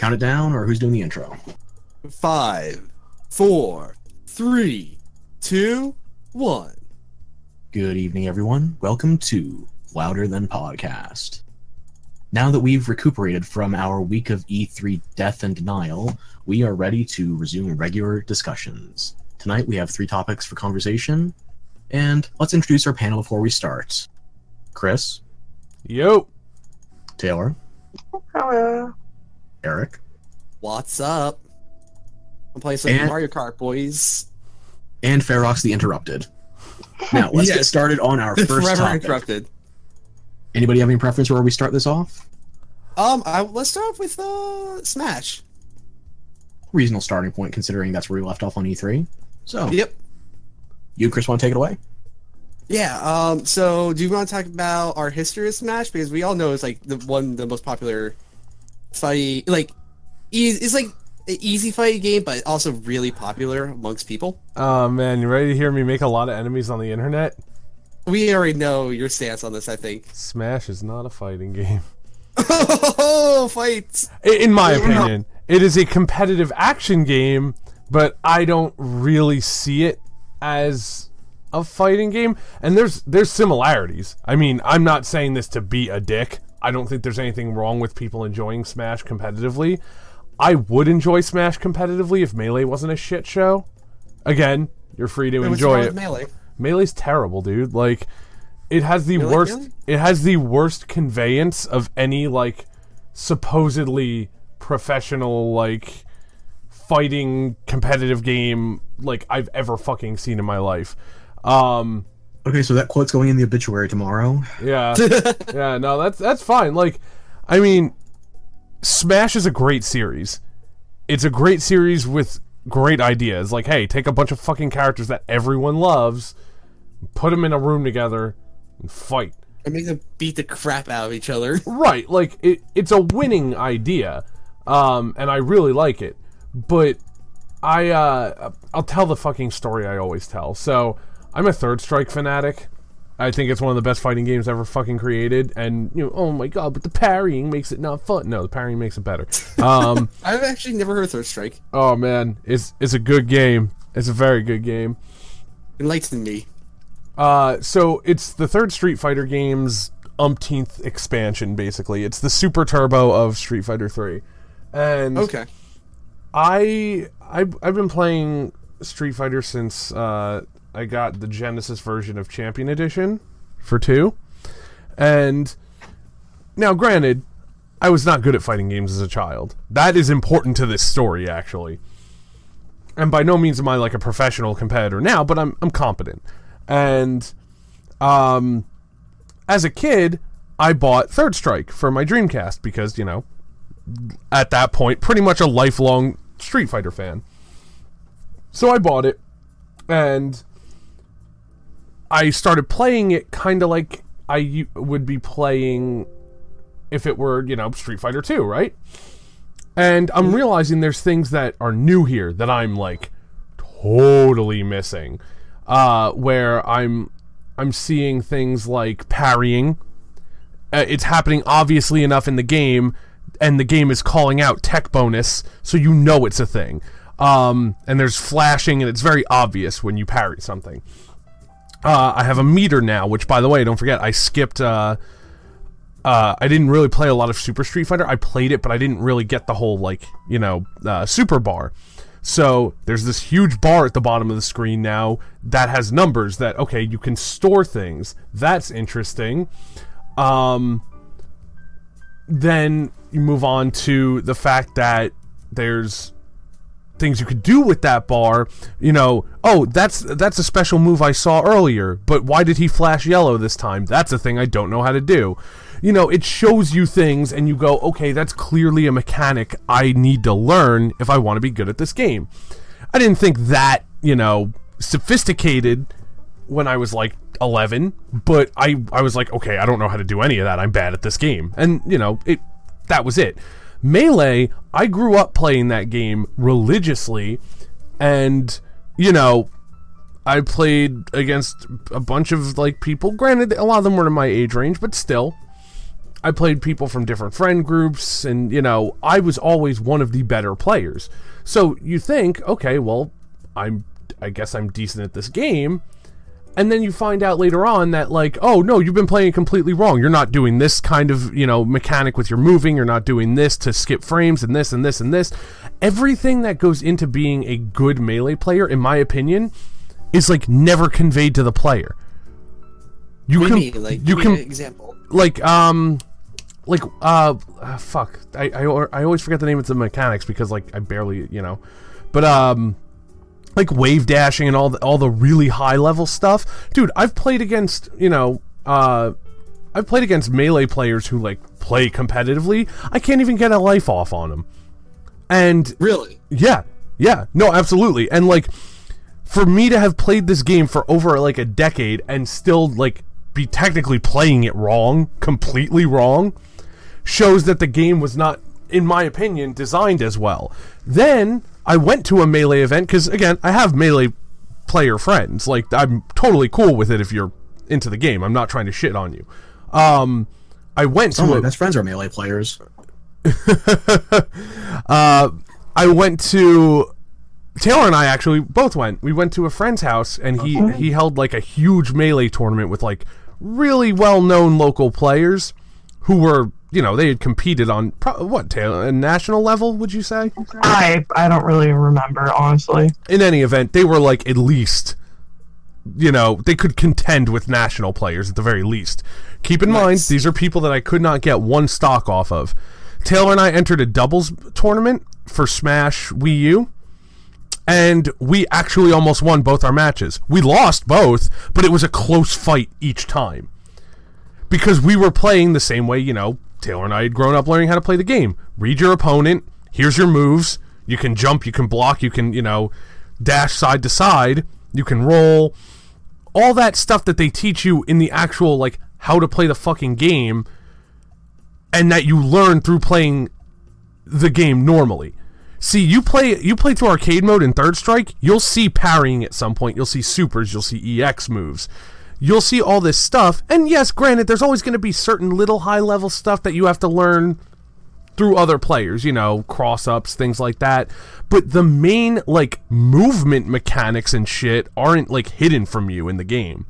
count it down, or who's doing the intro? 5, 4, 3, 2, 1. Good evening, everyone. Welcome to Louder Than Podcast. Now that we've recuperated from our week of E3 death and denial, we are ready to resume regular discussions. Tonight we have 3 topics for conversation, and let's introduce our panel before we start. Chris. Yo. Taylor. Hello. Eric. What's up? I'm playing some Mario Kart, boys. And Ferox the Interrupted. Now, let's get started on our first Forever topic. interrupted. Anybody have any preference where we start this off? Let's start off with Smash. Reasonable starting point, considering that's where we left off on E3. So, Yep. You, Chris, want to take it away? Yeah. So, do you want to talk about our history of Smash? Because we all know it's like the most popular fight. It's like an easy fight game, but also really popular amongst people. Oh man, you ready to hear me make a lot of enemies on the internet? We already know your stance on this, I think. Smash is not a fighting game. Oh, fights! In my opinion, it is a competitive action game, but I don't really see it as a fighting game. And there's similarities. I mean, I'm not saying this to be a dick. I don't think there's anything wrong with people enjoying Smash competitively. I would enjoy Smash competitively if Melee wasn't a shit show. Again, you're free to enjoy it. Melee? Melee's terrible, dude. Like, it has the worst. Really? It has the worst conveyance of any supposedly professional fighting competitive game I've ever fucking seen in my life. Okay, so that quote's going in the obituary tomorrow. Yeah, yeah. No, that's fine. I mean, Smash is a great series. It's a great series with great ideas. Hey, take a bunch of fucking characters that everyone loves, put them in a room together, and fight. And make them beat the crap out of each other. Right, it's a winning idea, and I really like it. But I'll tell the fucking story I always tell. So, I'm a Third Strike fanatic. I think it's one of the best fighting games ever fucking created, and oh my god, but the parrying makes it not fun. No, the parrying makes it better. I've actually never heard Third Strike. Oh man, it's a good game. It's a very good game. Enlighten me. So it's the third Street Fighter game's umpteenth expansion, basically. It's the Super Turbo of Street Fighter 3. And okay, I've been playing Street Fighter since I got the Genesis version of Champion Edition for 2. And now, granted, I was not good at fighting games as a child. That is important to this story, actually. And by no means am I a professional competitor now, but I'm competent. And as a kid, I bought Third Strike for my Dreamcast because, at that point, pretty much a lifelong Street Fighter fan. So I bought it, and I started playing it kind of like I would be playing if it were, Street Fighter 2, right? And I'm realizing there's things that are new here that I'm, totally missing. Where I'm seeing things like parrying. It's happening obviously enough in the game, and the game is calling out tech bonus, so it's a thing. And there's flashing, and it's very obvious when you parry something. I have a meter now, which, by the way, don't forget, I skipped, I didn't really play a lot of Super Street Fighter. I played it, but I didn't really get the whole, super bar. So, there's this huge bar at the bottom of the screen now that has numbers that, okay, you can store things. That's interesting. Then you move on to the fact that there's things you could do with that bar. Oh, that's a special move I saw earlier, but why did he flash yellow this time? That's a thing I don't know how to do. It shows you things, and you go, okay, that's clearly a mechanic I need to learn if I want to be good at this game. I didn't think that, sophisticated when I was 11, but I was okay, I don't know how to do any of that. I'm bad at this game. And, that was it. Melee, I grew up playing that game religiously, and, I played against a bunch of, people. Granted, a lot of them were in my age range, but still. I played people from different friend groups, and, you know, I was always one of the better players. So you think, okay, well, I guess I'm decent at this game. And then you find out later on that, like, oh, no, you've been playing completely wrong. You're not doing this kind of, you know, mechanic with your moving. You're not doing this to skip frames and this and this and this. Everything that goes into being a good Melee player, in my opinion, is, like, never conveyed to the player. What do you mean? Like, give me an example. Fuck. I always forget the name of the mechanics because, like, I barely, you know. But, like wave dashing and all the really high level stuff. Dude, I've played against, you know, I've played against Melee players who, like, play competitively. I can't even get a life off on them. And really? Yeah. No, absolutely. And, like, for me to have played this game for over, like, a decade and still, like, be technically playing it wrong, completely wrong, shows that the game was not, in my opinion, designed as well. Then I went to a Melee event, because, again, I have Melee player friends. Like, I'm totally cool with it if you're into the game. I'm not trying to shit on you. I went Some to of my best friends are Melee players. I went to... Taylor and I actually both went. We went to a friend's house, and he held, like, a huge Melee tournament with, like, really well-known local players who were... You know, they had competed on, what, Taylor, a national level, would you say? I don't really remember, honestly. In any event, they were, like, at least, you know, they could contend with national players at the very least. Keep in mind, these are people that I could not get one stock off of. Taylor and I entered a doubles tournament for Smash Wii U, and we actually almost won both our matches. We lost both, but it was a close fight each time. Because we were playing the same way, you know, Taylor and I had grown up learning how to play the game. Read your opponent, here's your moves, you can jump, you can block, you can, you know, dash side to side, you can roll. All that stuff that they teach you in the actual, like, how to play the fucking game, and that you learn through playing the game normally. See, you play through arcade mode in Third Strike, you'll see parrying at some point, you'll see supers, you'll see EX moves. You'll see all this stuff, and yes, granted, there's always going to be certain little high-level stuff that you have to learn through other players, you know, cross-ups, things like that, but the main, like, movement mechanics and shit aren't, like, hidden from you in the game.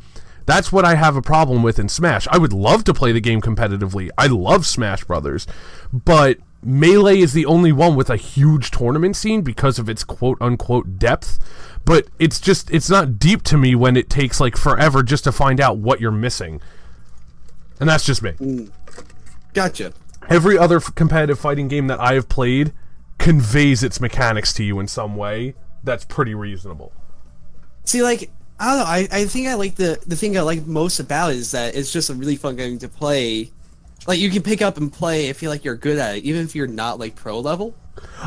That's what I have a problem with in Smash. I would love to play the game competitively. I love Smash Brothers, but Melee is the only one with a huge tournament scene because of its quote-unquote depth. But it's not deep to me when it takes, like, forever just to find out what you're missing. And that's just me. Gotcha. Every other competitive fighting game that I have played conveys its mechanics to you in some way that's pretty reasonable. See, like, I don't know, I think I like the thing I like most about it is that it's just a really fun game to play. Like, you can pick up and play if you feel like you're good at it, even if you're not, like, pro level.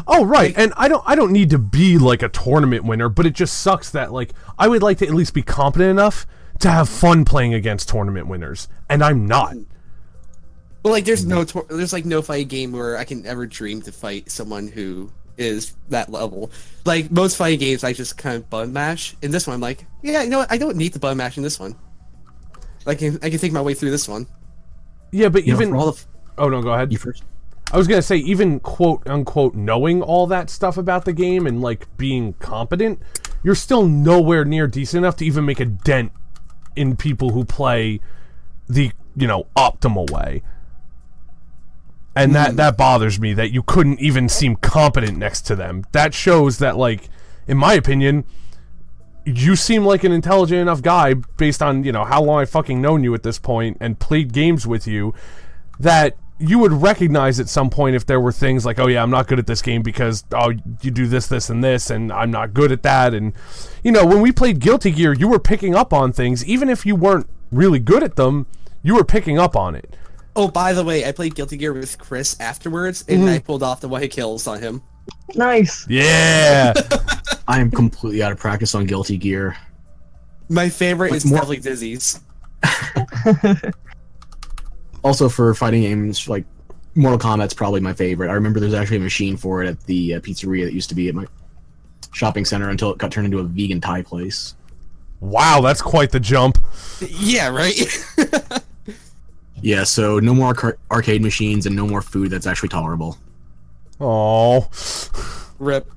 Oh, right, and I don't need to be, like, a tournament winner, but it just sucks that, like, I would like to at least be competent enough to have fun playing against tournament winners, and I'm not. Well, like, there's no fight game where I can ever dream to fight someone who is that level. Like, most fighting games, I just kind of button mash. In this one, I'm like, yeah, you know what, I don't need to button mash in this one. I can think my way through this one. Yeah, but You even... know, for all the Oh, no, go ahead. you first. I was going to say, even quote-unquote knowing all that stuff about the game and, like, being competent, you're still nowhere near decent enough to even make a dent in people who play the, you know, optimal way. And that bothers me, that you couldn't even seem competent next to them. That shows that, like, in my opinion, you seem like an intelligent enough guy based on, you know, how long I've fucking known you at this point and played games with you, that you would recognize at some point if there were things like, oh yeah, I'm not good at this game because, oh, you do this, this, and this, and I'm not good at that. And, you know, when we played Guilty Gear, you were picking up on things. Even if you weren't really good at them, you were picking up on it. Oh, by the way, I played Guilty Gear with Chris afterwards, and I pulled off the white kills on him. Nice. Yeah. I am completely out of practice on Guilty Gear. My favorite What's is more- definitely Dizzy's. Also, for fighting games, like, Mortal Kombat's probably my favorite. I remember there's actually a machine for it at the pizzeria that used to be at my shopping center until it got turned into a vegan Thai place. Wow, that's quite the jump. Yeah, right? Yeah, so no more arcade machines and no more food that's actually tolerable. Oh. Rip.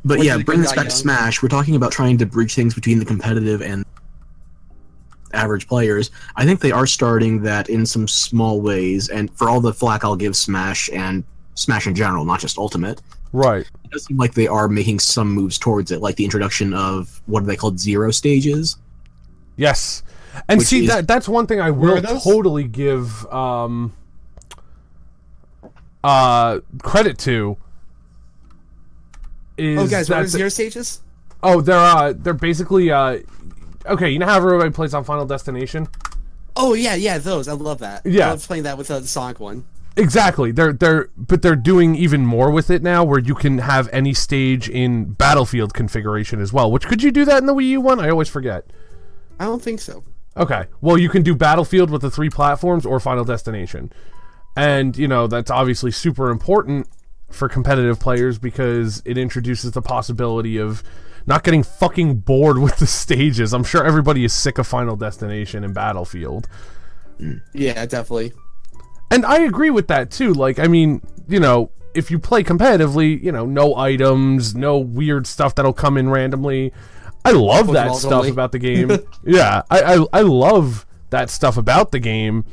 But Which yeah, is bringing this good, back to young. Smash, we're talking about trying to bridge things between the competitive and average players. I think they are starting that in some small ways, and for all the flack I'll give Smash and Smash in general, not just Ultimate, Right. it does seem like they are making some moves towards it, like the introduction of what are they called, zero stages. Yes. And Which see, is- that's one thing I Where are will those? totally give credit to. Is Oh, guys, what that are zero stages? they're basically okay, you know how everybody plays on Final Destination? Oh, yeah, those. I love that. Yeah. I love playing that with the Sonic one. Exactly. They're doing even more with it now, where you can have any stage in Battlefield configuration as well. Which, could you do that in the Wii U one? I always forget. I don't think so. Okay. Well, you can do Battlefield with the 3 platforms or Final Destination. And, you know, that's obviously super important for competitive players because it introduces the possibility of not getting fucking bored with the stages. I'm sure everybody is sick of Final Destination and Battlefield. Yeah, definitely. And I agree with that too. Like, I mean, you know, if you play competitively, you know, no items, no weird stuff that'll come in randomly. I love that Footballs stuff only. about the game. Yeah, I love that stuff about the game,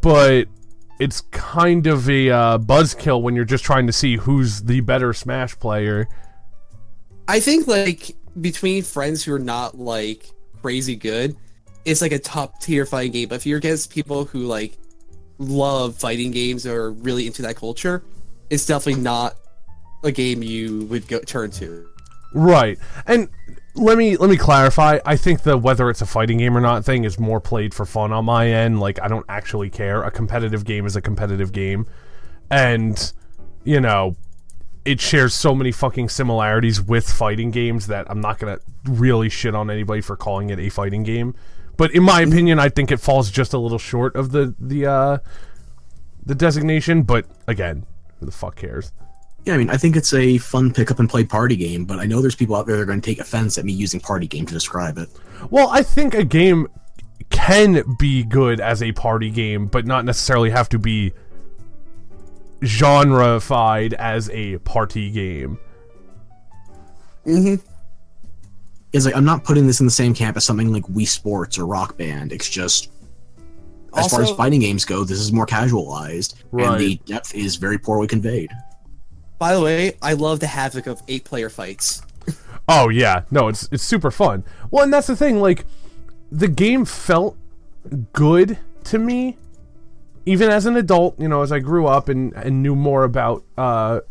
but it's kind of a buzzkill when you're just trying to see who's the better Smash player. I think, like, between friends who are not, like, crazy good, it's, like, a top-tier fighting game. But if you're against people who, like, love fighting games or are really into that culture, it's definitely not a game you would turn to. Right. And let me clarify. I think the whether it's a fighting game or not thing is more played for fun on my end. Like, I don't actually care. A competitive game is a competitive game. And, you know, it shares so many fucking similarities with fighting games that I'm not gonna really shit on anybody for calling it a fighting game. But in my opinion, I think it falls just a little short of the designation. But again, who the fuck cares? Yeah, I mean, I think it's a fun pick up and play party game, but I know there's people out there that are going to take offense at me using party game to describe it. Well, I think a game can be good as a party game, but not necessarily have to be genreified as a party game. Mm-hmm. It's like, I'm not putting this in the same camp as something like Wii Sports or Rock Band. It's just, as far as Also- fighting games go, this is more casualized, Right. and the depth is very poorly conveyed. By the way, I love the havoc of 8-player fights. Oh yeah, no, it's super fun. Well, and that's the thing, like, the game felt good to me, even as an adult, you know, as I grew up and knew more about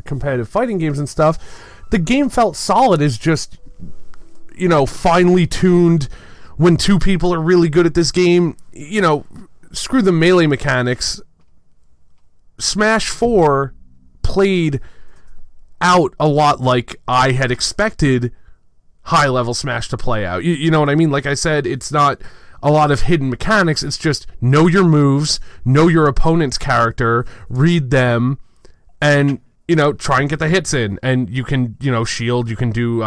competitive fighting games and stuff. The game felt solid as just, you know, finely tuned. When two people are really good at this game, you know, screw the melee mechanics. Smash 4 played out a lot like I had expected high-level Smash to play out. You know what I mean? Like I said, it's not a lot of hidden mechanics. It's just know your moves, know your opponent's character, read them, and, you know, try and get the hits in. And you can, you know, shield. You can do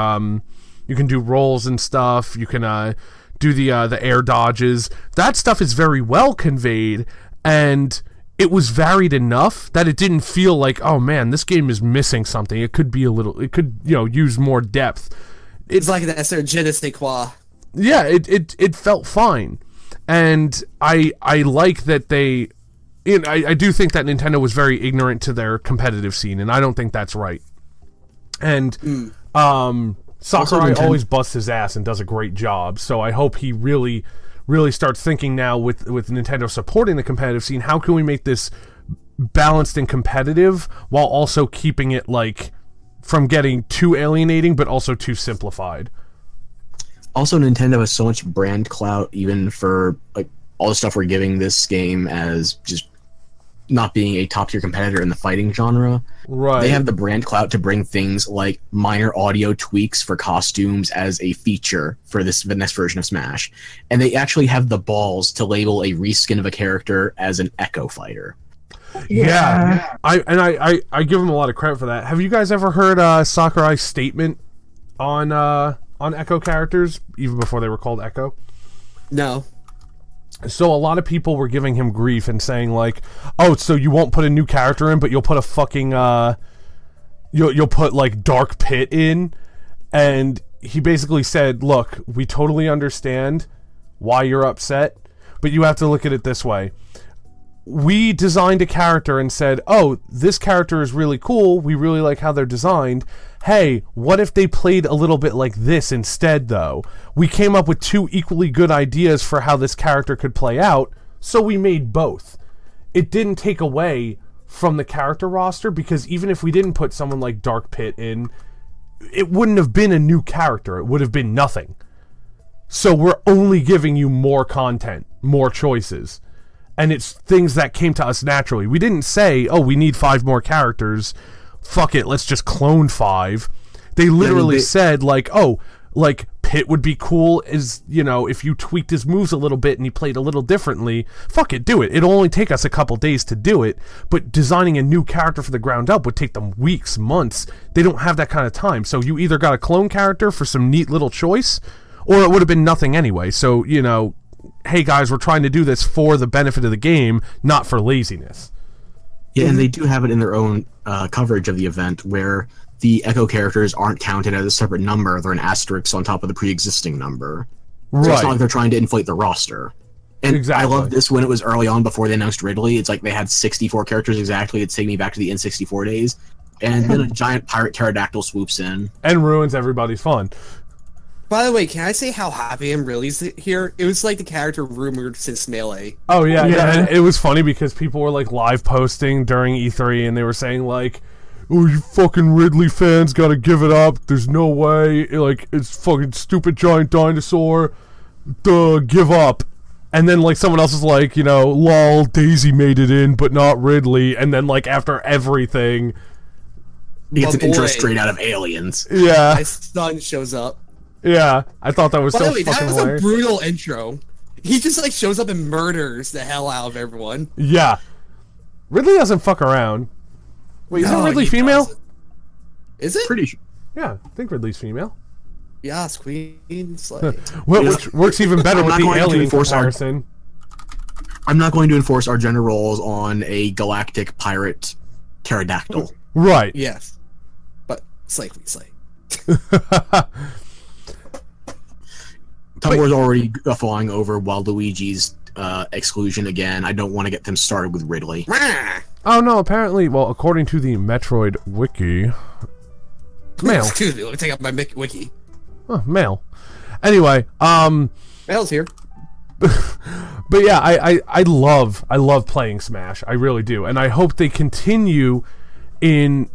rolls and stuff. You can do the air dodges. That stuff is very well conveyed, and it was varied enough that it didn't feel like, oh man, this game is missing something. It could, you know, use more depth. It's like that sort of je ne sais quoi. Yeah, it felt fine. And I like that they, you know, I do think that Nintendo was very ignorant to their competitive scene, and I don't think that's right. And Sakurai Nintendo- always busts his ass and does a great job, so I hope he really starts thinking now with Nintendo supporting the competitive scene, how can we make this balanced and competitive while also keeping it, like, from getting too alienating but also too simplified. Also, Nintendo has so much brand clout, even for like all the stuff we're giving this game as just not being a top tier competitor in the fighting genre. Right. They have the brand clout to bring things like minor audio tweaks for costumes as a feature for the next version of Smash, and they actually have the balls to label a reskin of a character as an Echo fighter. Yeah. I give him a lot of credit for that. Have you guys ever heard Sakurai's statement on Echo characters, even before they were called Echo? No. So a lot of people were giving him grief and saying like, "Oh, so you won't put a new character in, but you'll put a fucking you'll put like Dark Pit in." And he basically said, "Look, we totally understand why you're upset, but you have to look at it this way. We designed a character and said, oh, this character is really cool. We really like how they're designed. Hey, what if they played a little bit like this instead, though? We came up with two equally good ideas for how this character could play out, so we made both. It didn't take away from the character roster, because even if we didn't put someone like Dark Pit in, it wouldn't have been a new character. It would have been nothing. So we're only giving you more content, more choices. And it's things that came to us naturally. We didn't say, oh, we need 5 more characters. Fuck it, let's just clone 5. They literally said, like, oh, like, Pit would be cool as, you know, if you tweaked his moves a little bit and he played a little differently. Fuck it, do it. It'll only take us a couple days to do it. But designing a new character from the ground up would take them weeks, months. They don't have that kind of time. So you either got a clone character for some neat little choice, or it would have been nothing anyway. So, you know, hey guys, we're trying to do this for the benefit of the game, not for laziness. Yeah, and they do have it in their own coverage of the event where the Echo characters aren't counted as a separate number. They're an asterisk on top of the pre-existing number. So Right. it's not like they're trying to inflate the roster. And Exactly. I love this when it was early on before they announced Ridley. It's like they had 64 characters exactly. It's taking me back to the N64 days. And then a giant pirate pterodactyl swoops in. And ruins everybody's fun. By the way, can I say how happy I'm really here? It was like the character rumored since Melee. Oh yeah, Yeah. and it was funny because people were like live posting during E3 and they were saying like, oh, you fucking Ridley fans gotta give it up. There's no way. Like, it's fucking stupid giant dinosaur. Duh, give up. And then like someone else is like, you know, lol, Daisy made it in, but not Ridley. And then like after everything, He gets Oh, an intro boy. straight out of Aliens. yeah, My son shows up. yeah. I thought that was By so the way, that fucking was hilarious. a brutal intro. He just like shows up and murders the hell out of everyone. Yeah, Ridley doesn't fuck around. Wait, isn't No, Ridley he female? doesn't. Is it? Pretty sure. Yeah, I think Ridley's female. Yes, Queen Slay. Well, Yeah. which works even better I'm with not the going to alien enforce our- comparison. I'm not going to enforce our gender roles on a galactic pirate pterodactyl. Right. Yes. But Slay, Queen Slay. Tumblr's already flying over Waluigi's exclusion again. I don't want to get them started with Ridley. Rah! Oh no, apparently, well, according to the Metroid wiki, male. Excuse me, let me take out my wiki. Huh, male. Anyway, Male's here. but yeah, I love playing Smash. I really do, and I hope they continue in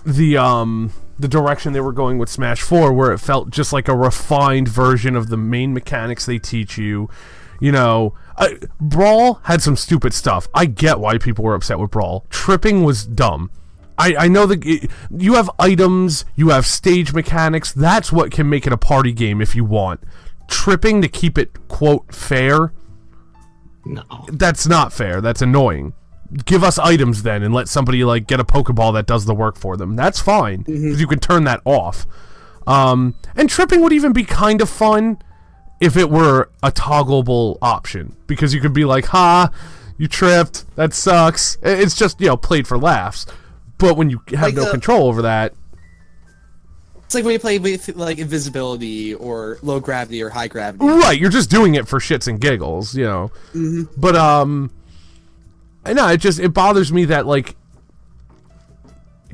the direction they were going with Smash 4, where it felt just like a refined version of the main mechanics they teach you. You know, Brawl had some stupid stuff. I get why people were upset with Brawl. Tripping was dumb. I know that you have items, you have stage mechanics. That's what can make it a party game if you want. Tripping to keep it, quote, fair, No. that's not fair. That's annoying. Give us items then and let somebody like get a Pokeball that does the work for them. That's fine, because you can turn that off. And tripping would even be kind of fun if it were a toggleable option, because you could be like, ha, you tripped, that sucks. It's just, you know, played for laughs. But when you have Like no the- control over that, It's like when you play with like invisibility or low gravity or high gravity. right, you're just doing it for shits and giggles, you know. But I know it bothers me that like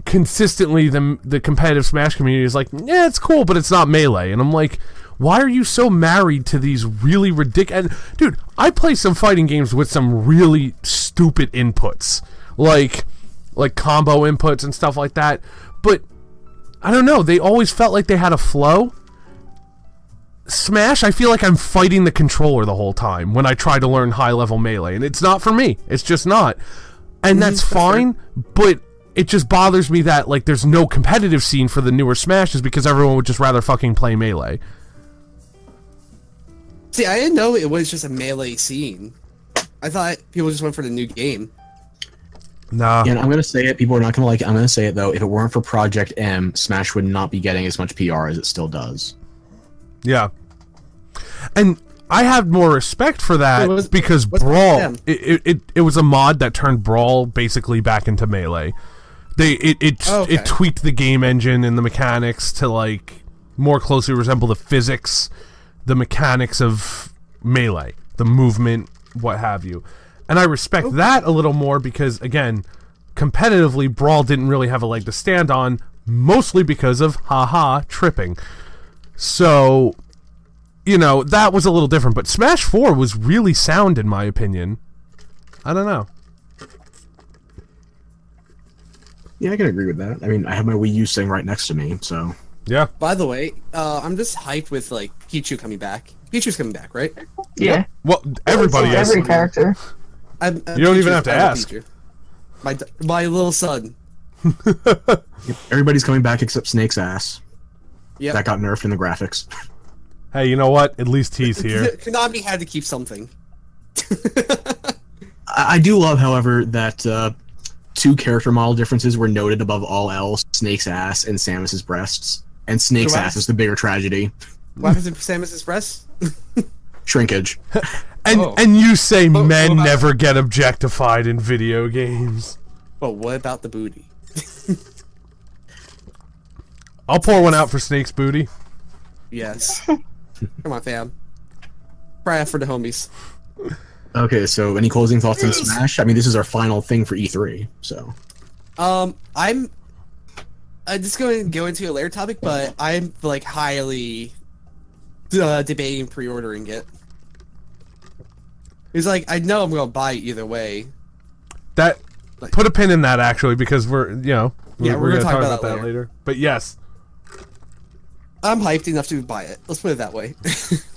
consistently the competitive Smash community is like, yeah, it's cool, but it's not Melee, and I'm like, why are you so married to these really ridiculous? Dude, I play some fighting games with some really stupid inputs, like combo inputs and stuff like that, but I don't know, they always felt like they had a flow. Smash, I feel like I'm fighting the controller the whole time when I try to learn high-level Melee, and it's not for me. It's just not. And that's fine, but it just bothers me that, like, there's no competitive scene for the newer Smashes because everyone would just rather fucking play Melee. See, I didn't know it was just a Melee scene. I thought people just went for the new game. Nah. And I'm going to say it. People are not going to like it. I'm going to say it, though. If it weren't for Project M, Smash would not be getting as much PR as it still does. Yeah. And I have more respect for that because what's Brawl, it was a mod that turned Brawl basically back into Melee. It tweaked the game engine and the mechanics to like more closely resemble the physics, the mechanics of Melee, the movement, what have you. And I respect that a little more because, again, competitively, Brawl didn't really have a leg to stand on, mostly because of tripping. So, you know, that was a little different. But Smash 4 was really sound, in my opinion. I don't know. Yeah, I can agree with that. I mean, I have my Wii U sitting right next to me, so... Yeah. By the way, I'm just hyped with, like, Pichu coming back. Pichu's coming back, right? Yeah. Well, everybody is. Every character. I'm You don't even have to ask. Pichu. My little son. Everybody's coming back except Snake's ass. Yep. That got nerfed in the graphics. Hey, you know what? At least he's here. Konami had to keep something. I do love, however, that 2 character model differences were noted above all else: Snake's ass and Samus's breasts. And Snake's ass is the bigger tragedy. What happens to Samus's breasts? Shrinkage. And you say men about- never get objectified in video games. But what about the booty? I'll pour one out for Snake's booty. Yes. Come on, fam. Cry out for the homies. Okay, so any closing thoughts on Smash? I mean, this is our final thing for E3, so... I'm just going to go into a later topic, but I'm, like, highly debating pre-ordering it. It's like, I know I'm going to buy it either way. Put a pin in that, actually, because we're going to talk about that later. But yes. I'm hyped enough to buy it. Let's put it that way.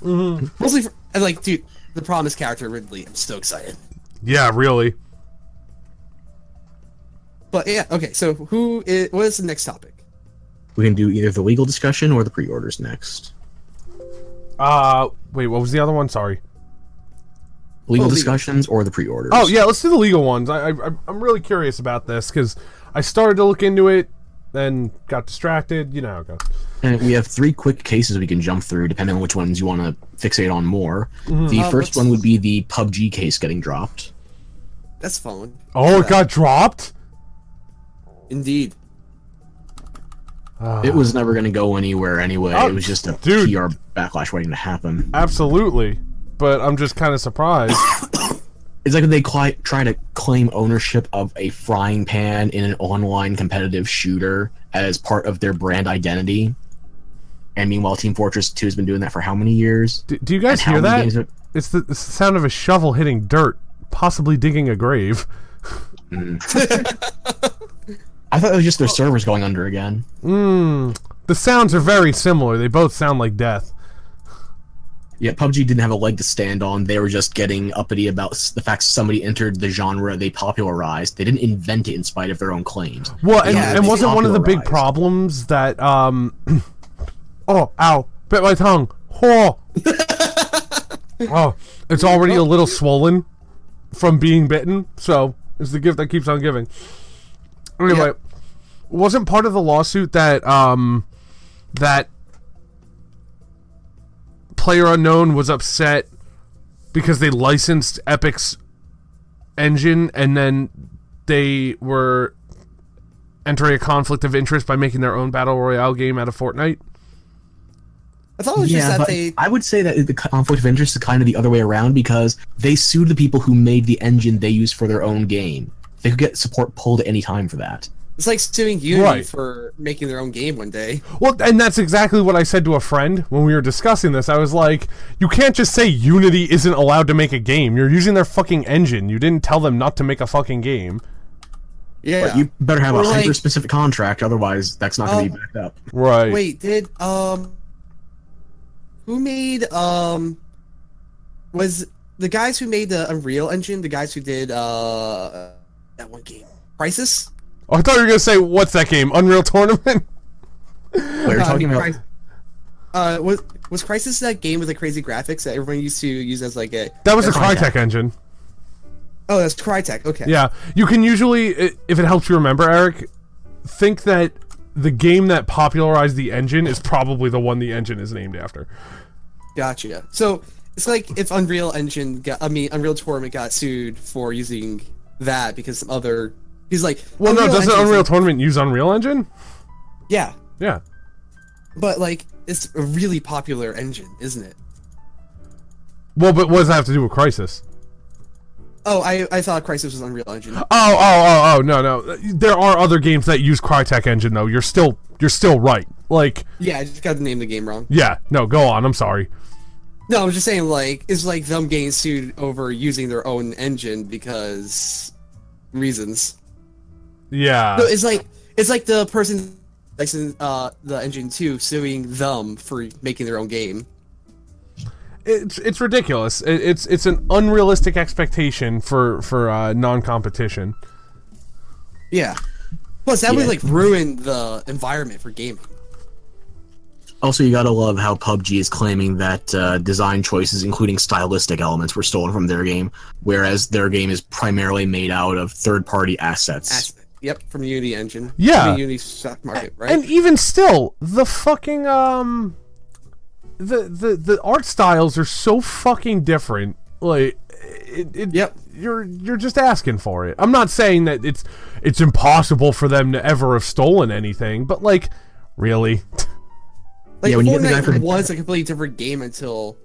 Mostly for, and like, dude, the promised character Ridley. I'm so excited. Yeah, really. But yeah, okay. So what is the next topic? We can do either the legal discussion or the pre-orders next. Wait, what was the other one? Sorry. Legal discussions or the pre-orders? Oh yeah, let's do the legal ones. I'm really curious about this because I started to look into it, then got distracted. You know how it goes. And we have 3 quick cases we can jump through, depending on which ones you want to fixate on more. The first one would be the PUBG case getting dropped. That's fun. Oh, it got dropped? Indeed. It was never going to go anywhere anyway. Oh, it was just a dude. PR backlash waiting to happen. Absolutely. But I'm just kind of surprised. It's like they try to claim ownership of a frying pan in an online competitive shooter as part of their brand identity. And meanwhile, Team Fortress 2 has been doing that for how many years? Do you guys hear that? It's the sound of a shovel hitting dirt, possibly digging a grave. I thought it was just their servers going under again. The sounds are very similar. They both sound like death. Yeah, PUBG didn't have a leg to stand on. They were just getting uppity about the fact somebody entered the genre they popularized. They didn't invent it in spite of their own claims. Well, and wasn't one of the big problems that, oh, ow, bit my tongue. Oh. Oh, it's already a little swollen from being bitten, so it's the gift that keeps on giving. Anyway, wasn't part of the lawsuit that, that PlayerUnknown was upset because they licensed Epic's engine and then they were entering a conflict of interest by making their own Battle Royale game out of Fortnite? I thought it was just that I would say that the conflict of interest is kind of the other way around because they sued the people who made the engine they use for their own game. They could get support pulled at any time for that. It's like suing Unity for making their own game one day. Well, and that's exactly what I said to a friend when we were discussing this. I was like, you can't just say Unity isn't allowed to make a game. You're using their fucking engine. You didn't tell them not to make a fucking game. Yeah. But you better have a hyper-specific contract, otherwise that's not going to be backed up. Right. Wait, who made, was the guys who made the Unreal Engine, the guys who did, that one game, Crisis? Oh, I thought you were going to say, what's that game? Unreal Tournament? What are talking about? Was Crisis that game with the crazy graphics that everyone used to use as like a... That was a Crytek engine. Oh, that's Crytek, okay. Yeah, you can usually, if it helps you remember, Eric, think that the game that popularized the engine is probably the one the engine is named after. Gotcha. So, It's like if Unreal Tournament got sued for using that because some other. He's like, Well, no, Unreal doesn't Engine's Unreal like, Tournament use Unreal Engine? Yeah, Yeah. but like it's a really popular engine, isn't it? Well, but what does that have to do with Crysis? Oh, I thought Crysis was Unreal Engine. Oh, no. There are other games that use Crytek Engine, though. You're still right. Like, Yeah, I just got to name the game wrong. yeah, no, go on. I'm sorry. No, I'm just saying, like, it's like them getting sued over using their own engine because reasons. Yeah. No, it's like the person licensing the engine 2 suing them for making their own game. It's ridiculous. It's an unrealistic expectation for non-competition. Yeah. Plus, that would like ruin the environment for gaming. Also, you gotta love how PUBG is claiming that design choices, including stylistic elements, were stolen from their game, whereas their game is primarily made out of third-party assets. Yep, from Unity engine. Yeah. I mean, Unity stock market, right? And even still, the fucking the art styles are so fucking different. Like, Yep. You're just asking for it. I'm not saying that it's impossible for them to ever have stolen anything, but like, really. Like, Yeah, when you get the guy Fortnite from- was a completely different game until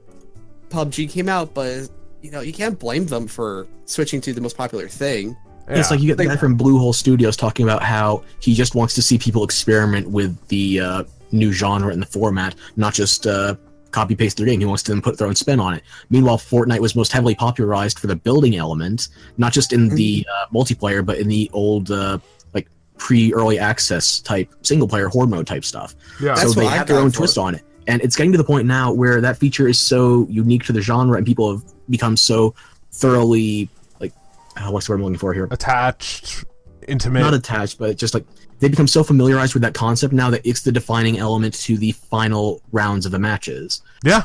PUBG came out, but you can't blame them for switching to the most popular thing. Yeah. It's like you get the guy from Bluehole Studios talking about how he just wants to see people experiment with the new genre and the format, not just copy paste their game. He wants them to put their own spin on it. Meanwhile, Fortnite was most heavily popularized for the building element, not just in the multiplayer, but in the old like pre-early access type single player horde mode type stuff. Yeah. So That's they what I have their got own it for. twist on it, and it's getting to the point now where that feature is so unique to the genre, and people have become so thoroughly like what's the word I'm looking for here? Attached, intimate. Not attached, but just like they become so familiarized with that concept now that it's the defining element to the final rounds of the matches. Yeah.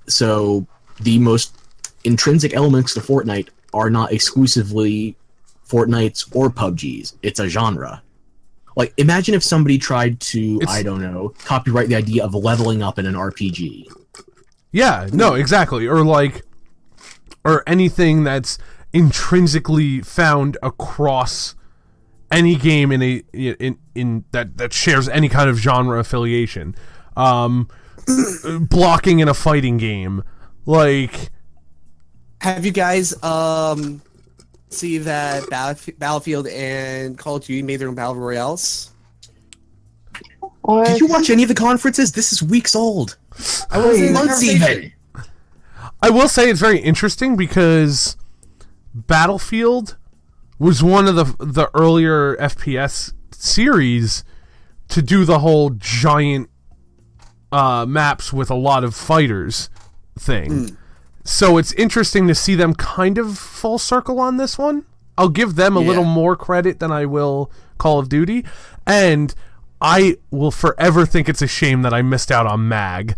So the most intrinsic elements to Fortnite are not exclusively Fortnite's or PUBG's. It's a genre. Like, imagine if somebody tried to, I don't know, copyright the idea of leveling up in an RPG. Yeah, no, exactly. Or anything that's intrinsically found across any game in that shares any kind of genre affiliation. Blocking in a fighting game. Like, Have you guys see that Battlefield and Call of Duty made their own battle royales? What? Did you watch any of the conferences? This is weeks old. I was in the Months conversation. even. I will say it's very interesting because Battlefield was one of the earlier FPS series to do the whole giant maps with a lot of fighters thing. So it's interesting to see them kind of full circle on this one. I'll give them a little more credit than I will Call of Duty, and I will forever think it's a shame that I missed out on MAG.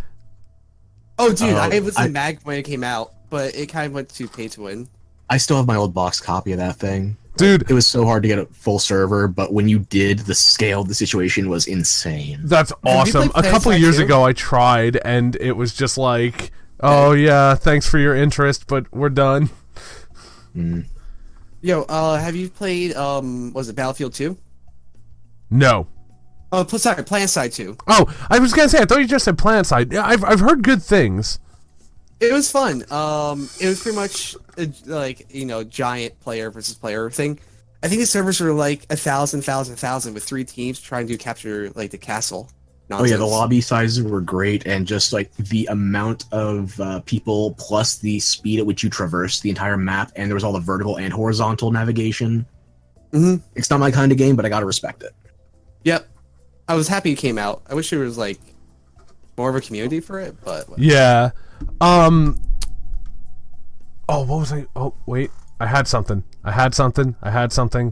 Oh, dude, I was in MAG when it came out, but it kind of went to pay to win. I still have my old box copy of that thing. Dude, It was so hard to get a full server, but when you did, the scale of the situation was insane. that's you awesome. play A couple PlayStation years 2? ago I tried, and it was just like, oh yeah, thanks for your interest, but we're done. Yo, have you played was it Battlefield 2? No. Oh, sorry, PlanetSide 2. Oh, I was gonna say, I thought you just said PlanetSide. Yeah, I've heard good things. It was fun. It was pretty much giant player versus player thing. I think the servers were like 1,000 with 3 teams trying to capture like the castle. Oh yeah, the Nonsense. lobby sizes were great, and just like the amount of people plus the speed at which you traverse the entire map, and there was all the vertical and horizontal navigation. Mhm. It's not my kind of game, but I gotta respect it. Yep. I was happy it came out. I wish there was like more of a community for it, but Yeah. Oh, what was I? Oh, wait. I had something.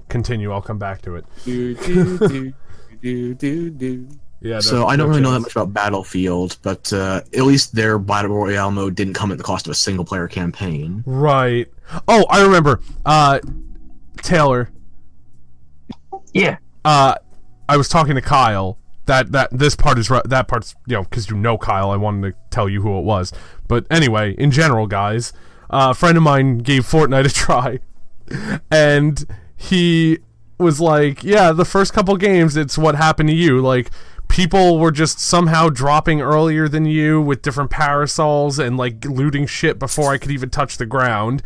Continue. I'll come back to it. do. Yeah. So I don't really know that much about Battlefield, but at least their Battle Royale mode didn't come at the cost of a single-player campaign. Right. Oh, I remember. Taylor. Yeah. I was talking to Kyle. this part is that part's because Kyle. I wanted to tell you who it was, but anyway, in general, guys, a friend of mine gave Fortnite a try, and he was like, "Yeah, the first couple games, it's what happened to you. Like, people were just somehow dropping earlier than you with different parasols and like looting shit before I could even touch the ground.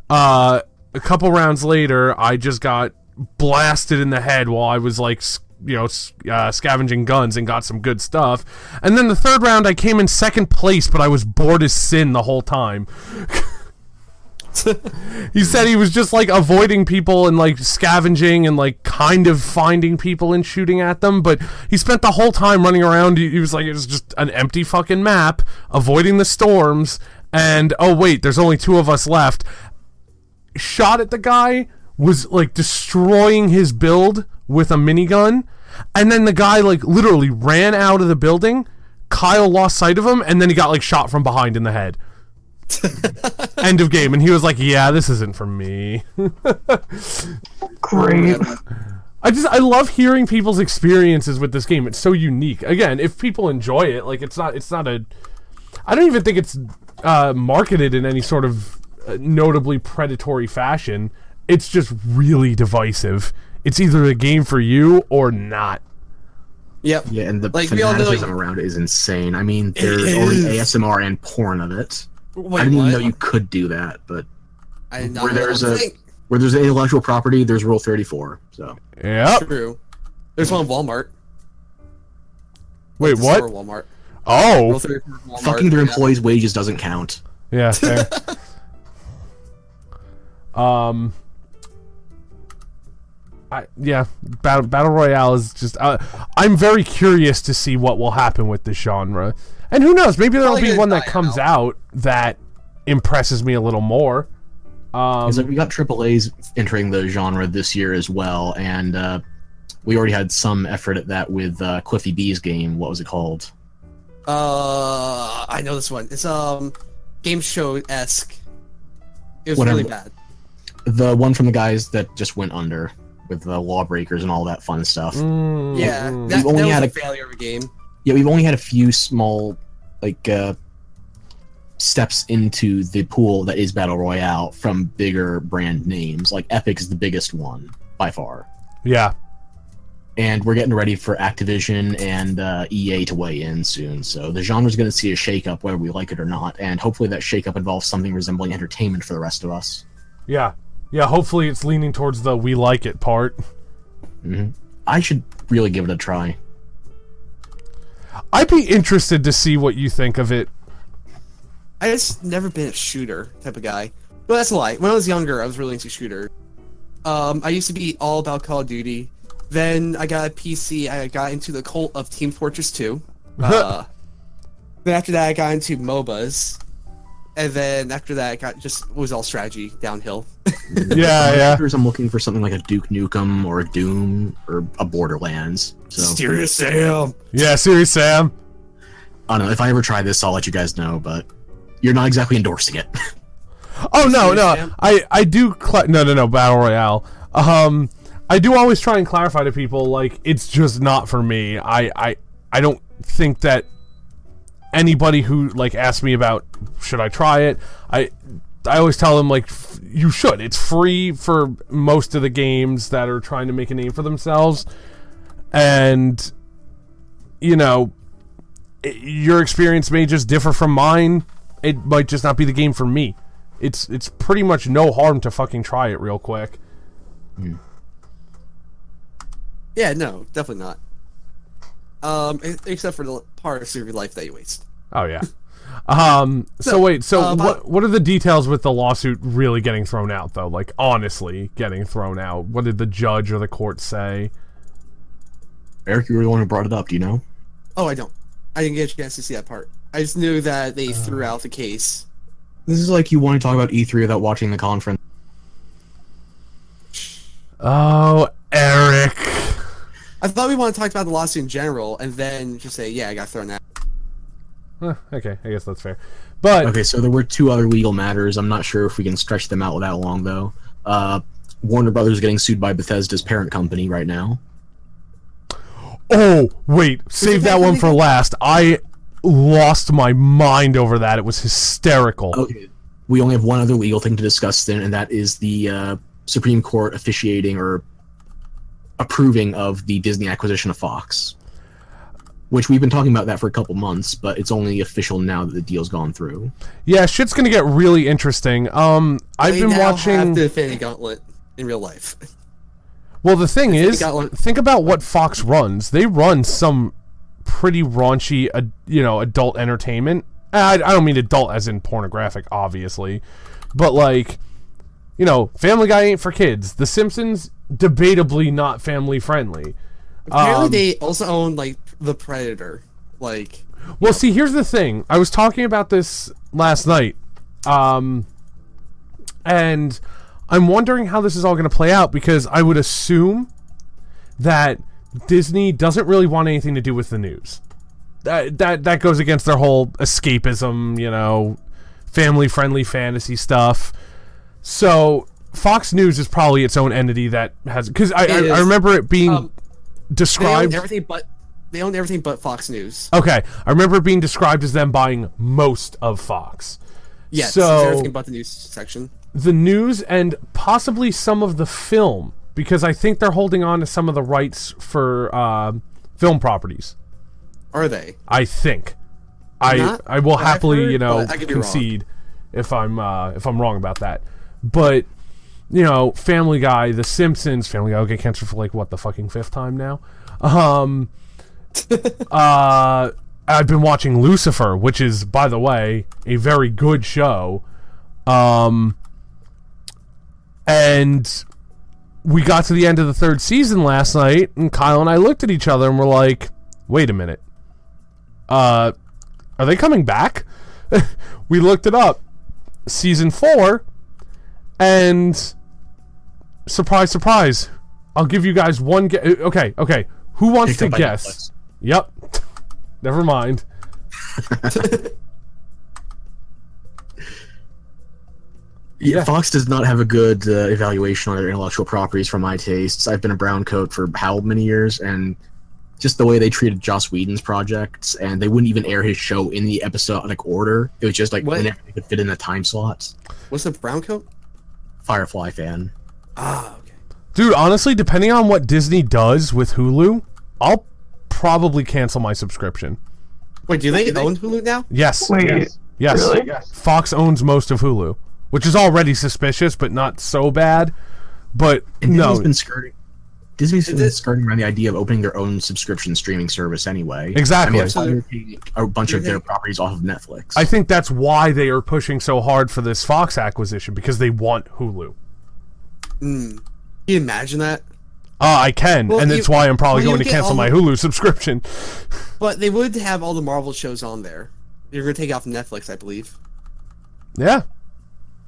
A couple rounds later, I just got blasted in the head while I was like." Scavenging guns and got some good stuff. And then the third round I came in second place, but I was bored as sin the whole time. He said he was just like avoiding people and like scavenging and like kind of finding people and shooting at them, but he spent the whole time running around. He was like, it was just an empty fucking map, avoiding the storms, and oh wait, there's only 2 of us left. Shot at the guy, was like destroying his build with a minigun, and then the guy like literally ran out of the building. Kyle lost sight of him, and then he got like shot from behind in the head. End of game. And he was like, yeah, this isn't for me. Great. I love hearing people's experiences with this game. It's so unique. Again, if people enjoy it, like it's not a I don't even think it's marketed in any sort of notably predatory fashion. It's just really divisive. It's either a game for you or not. Yep. Yeah, and the Like, we all know, fanaticism around it is insane. I mean, there's already ASMR and porn of it. Wait, I didn't even what? know you could do that, but I did not where know there's that was a thing. where there's intellectual property, there's Rule 34. So Yep. True. There's one at Walmart. Wait, The what? store at Walmart. Oh. Rule 34 at Walmart, fucking their yeah. employees' wages doesn't count. Yeah, fair. Battle Royale is just. I'm very curious to see what will happen with this genre, and who knows? Maybe there'll Probably be gonna one that die comes out that impresses me a little more. Because we got AAA's entering the genre this year as well, and we already had some effort at that with Cliffy B's game. What was it called? I know this one. It's game show-esque. It was Whatever. really bad. The one from the guys that just went under with the lawbreakers and all that fun stuff. Yeah, Mm. that only was had a a- failure of a game. Yeah, we've only had a few small, like, steps into the pool that is Battle Royale from bigger brand names. Like, Epic is the biggest one, by far. Yeah. And we're getting ready for Activision and EA to weigh in soon. So the genre's going to see a shakeup, whether we like it or not. And hopefully that shakeup involves something resembling entertainment for the rest of us. Yeah. Yeah, hopefully it's leaning towards the we like it part. Mm-hmm. I should really give it a try. I'd be interested to see what you think of it. I just never been a shooter type of guy. Well, that's a lie. When I was younger, I was really into shooter. I used to be all about Call of Duty. Then I got a PC. I got into the cult of Team Fortress 2. Then after that, I got into MOBAs. And then after that, it was all strategy downhill. Yeah. I'm looking for something like a Duke Nukem or a Doom or a Borderlands. So Mysterious Sam. Yeah, serious Sam. I don't know. If I ever try this, I'll let you guys know. But you're not exactly endorsing it. Oh no, Serious no. Sam? I do no Battle Royale. I do always try and clarify to people like it's just not for me. I don't think that anybody who like asks me about should I try it, I always tell them like you should. It's free for most of the games that are trying to make a name for themselves, and your experience may just differ from mine. It might just not be the game for me. It's pretty much no harm to fucking try it real quick. Yeah, no, definitely not. Except for the part of your life that you waste. Oh yeah. So what are the details with the lawsuit really getting thrown out though? Like honestly getting thrown out. What did the judge or the court say? Eric, you were the one who brought it up. Do you know? Oh, I don't. I didn't get a chance to see that part. I just knew that they threw out the case. This is like you want to talk about E3 without watching the conference. Oh, Eric. I thought we wanted to talk about the lawsuit in general, and then just say, yeah, I got thrown out. Okay, I guess that's fair. But Okay, so there were 2 other legal matters. I'm not sure if we can stretch them out that long, though. Warner Brothers getting sued by Bethesda's parent company right now. Oh, wait. Save that one for last. I lost my mind over that. It was hysterical. Okay. We only have one other legal thing to discuss then, and that is the Supreme Court officiating or approving of the Disney acquisition of Fox. Which we've been talking about that for a couple months, but it's only official now that the deal's gone through. Yeah, shit's gonna get really interesting. I've been watching. Have the Infinity Gauntlet in real life. Well, the thing is, think about what Fox runs. They run some pretty raunchy, adult entertainment. I don't mean adult as in pornographic, obviously, but like, Family Guy ain't for kids. The Simpsons, debatably not family friendly. Apparently, they also own like The Predator. Like, well, see, here's the thing. I was talking about this last night, and I'm wondering how this is all going to play out, because I would assume that Disney doesn't really want anything to do with the news. That goes against their whole escapism, family-friendly fantasy stuff. So Fox News is probably its own entity that has, because I remember it being described. They own everything but Fox News. Okay, I remember it being described as them buying most of Fox. Yes, so everything but the news section. The news and possibly some of the film, because I think they're holding on to some of the rights for film properties. Are they? I think. I will happily, concede if I'm wrong about that. But Family Guy, The Simpsons, Family Guy will get canceled for like what, the fucking 5th time now. I've been watching Lucifer, which is, by the way, a very good show. And we got to the end of the 3rd season last night, and Kyle and I looked at each other and were like, wait a minute. Are they coming back? We looked it up. Season 4, and surprise, surprise. I'll give you guys one guess. Okay. Who wants to guess? Yep. Never mind. Yeah, Fox does not have a good evaluation on their intellectual properties for my tastes. I've been a brown coat for how many years, and just the way they treated Joss Whedon's projects, and they wouldn't even air his show in the episodic order. It was just like whenever they could fit in the time slots. What's the brown coat? Firefly fan. Ah, okay. Dude, honestly, depending on what Disney does with Hulu, I'll probably cancel my subscription. Wait, do they own Hulu now? Yes. Wait, Yes. really? Yes. Fox owns most of Hulu, which is already suspicious, but not so bad. But and no. Disney's been skirting around the idea of opening their own subscription streaming service anyway. Exactly. I mean, they're taking a bunch of their properties off of Netflix. I think that's why they are pushing so hard for this Fox acquisition, because they want Hulu. Can you imagine that? I can, and that's why I'm probably going to cancel my Hulu subscription. But they would have all the Marvel shows on there. You're going to take off Netflix, I believe. Yeah.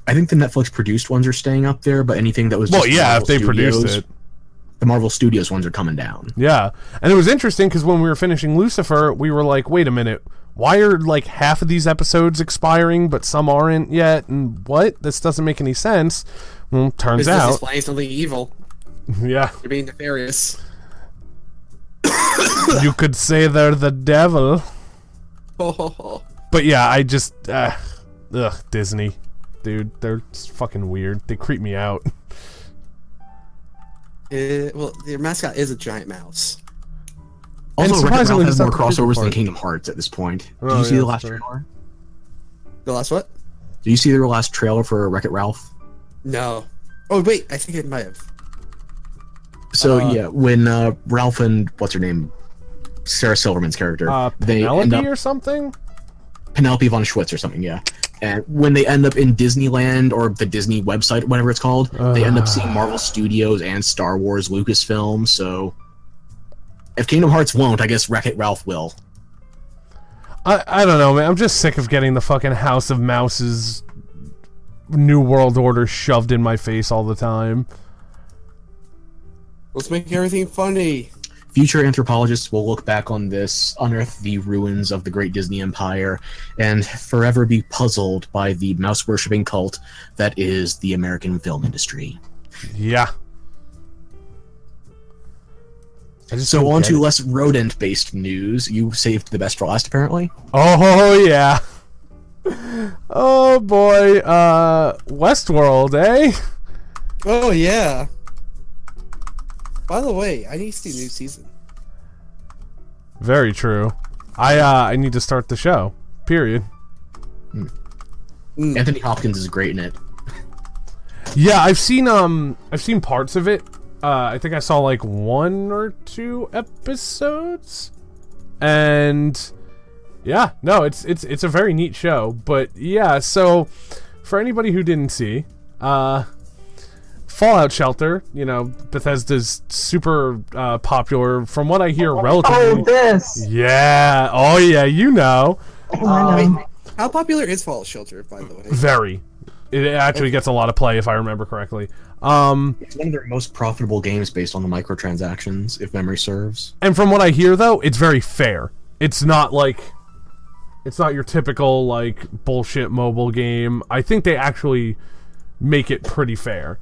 I think the Netflix produced ones are staying up there, but anything that was just if they produced it. The Marvel Studios ones are coming down. Yeah. And it was interesting because when we were finishing Lucifer, we were like, wait a minute, why are like half of these episodes expiring, but some aren't yet? And what? This doesn't make any sense. Well, turns out. This is playing something evil. Yeah. You're being nefarious. You could say they're the devil. But yeah, I just... Disney. Dude, they're fucking weird. They creep me out. Well, their mascot is a giant mouse. Also, And Wreck-It Ralph surprisingly, has more it's not the crossovers part. than Kingdom Hearts at this point. Did Oh, you see yeah, the last sure. trailer? The last what? Did you see the last trailer for Wreck-It Ralph? No. Oh, wait, I think it might have. So, yeah, when Ralph and, what's her name? Sarah Silverman's character. They end Penelope up, or something? Penelope von Schwitz or something, yeah. And when they end up in Disneyland or the Disney website, whatever it's called, they end up seeing Marvel Studios and Star Wars Lucasfilm. So if Kingdom Hearts won't, I guess Wreck-It Ralph will. I don't know, man. I'm just sick of getting the fucking House of Mouse's New World Order shoved in my face all the time. Let's make everything funny. Future anthropologists will look back on this, unearth the ruins of the great Disney empire, and forever be puzzled by the mouse-worshipping cult that is the American film industry. Yeah. So on to less rodent-based news. You saved the best for last, apparently. Oh yeah. Oh boy. Westworld, eh? Oh yeah. By the way, I need to see a new season. Very true. I need to start the show. Period. Anthony Hopkins is great in it. Yeah, I've seen parts of it. I think I saw like 1 or 2 episodes, and yeah, no, it's a very neat show. But yeah, so for anybody who didn't see, Fallout Shelter, you know, Bethesda's super popular, from what I hear, relatively. Oh, this. Yeah. Oh yeah, you know. I know. How popular is Fallout Shelter, by the way? Very. It actually gets a lot of play, if I remember correctly. It's one of their most profitable games based on the microtransactions, if memory serves. And from what I hear, though, it's very fair. It's not your typical, like, bullshit mobile game. I think they actually make it pretty fair.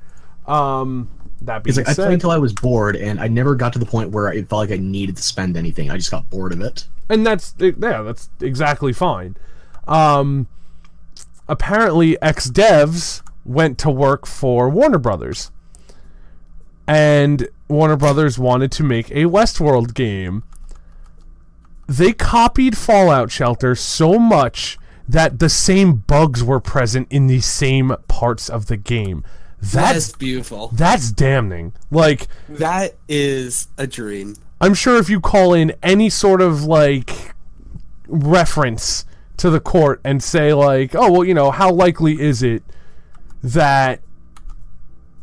That being I said, played until I was bored, and I never got to the point where it felt like I needed to spend anything. I just got bored of it. and that's exactly fine. Apparently, ex-devs went to work for Warner Brothers, and Warner Brothers wanted to make a Westworld game. They copied Fallout Shelter so much that the same bugs were present in the same parts of the game. That's beautiful. That's damning. Like, That is a dream. I'm sure if you call in any sort of, like, reference to the court and say, like, oh, well, you know, how likely is it that,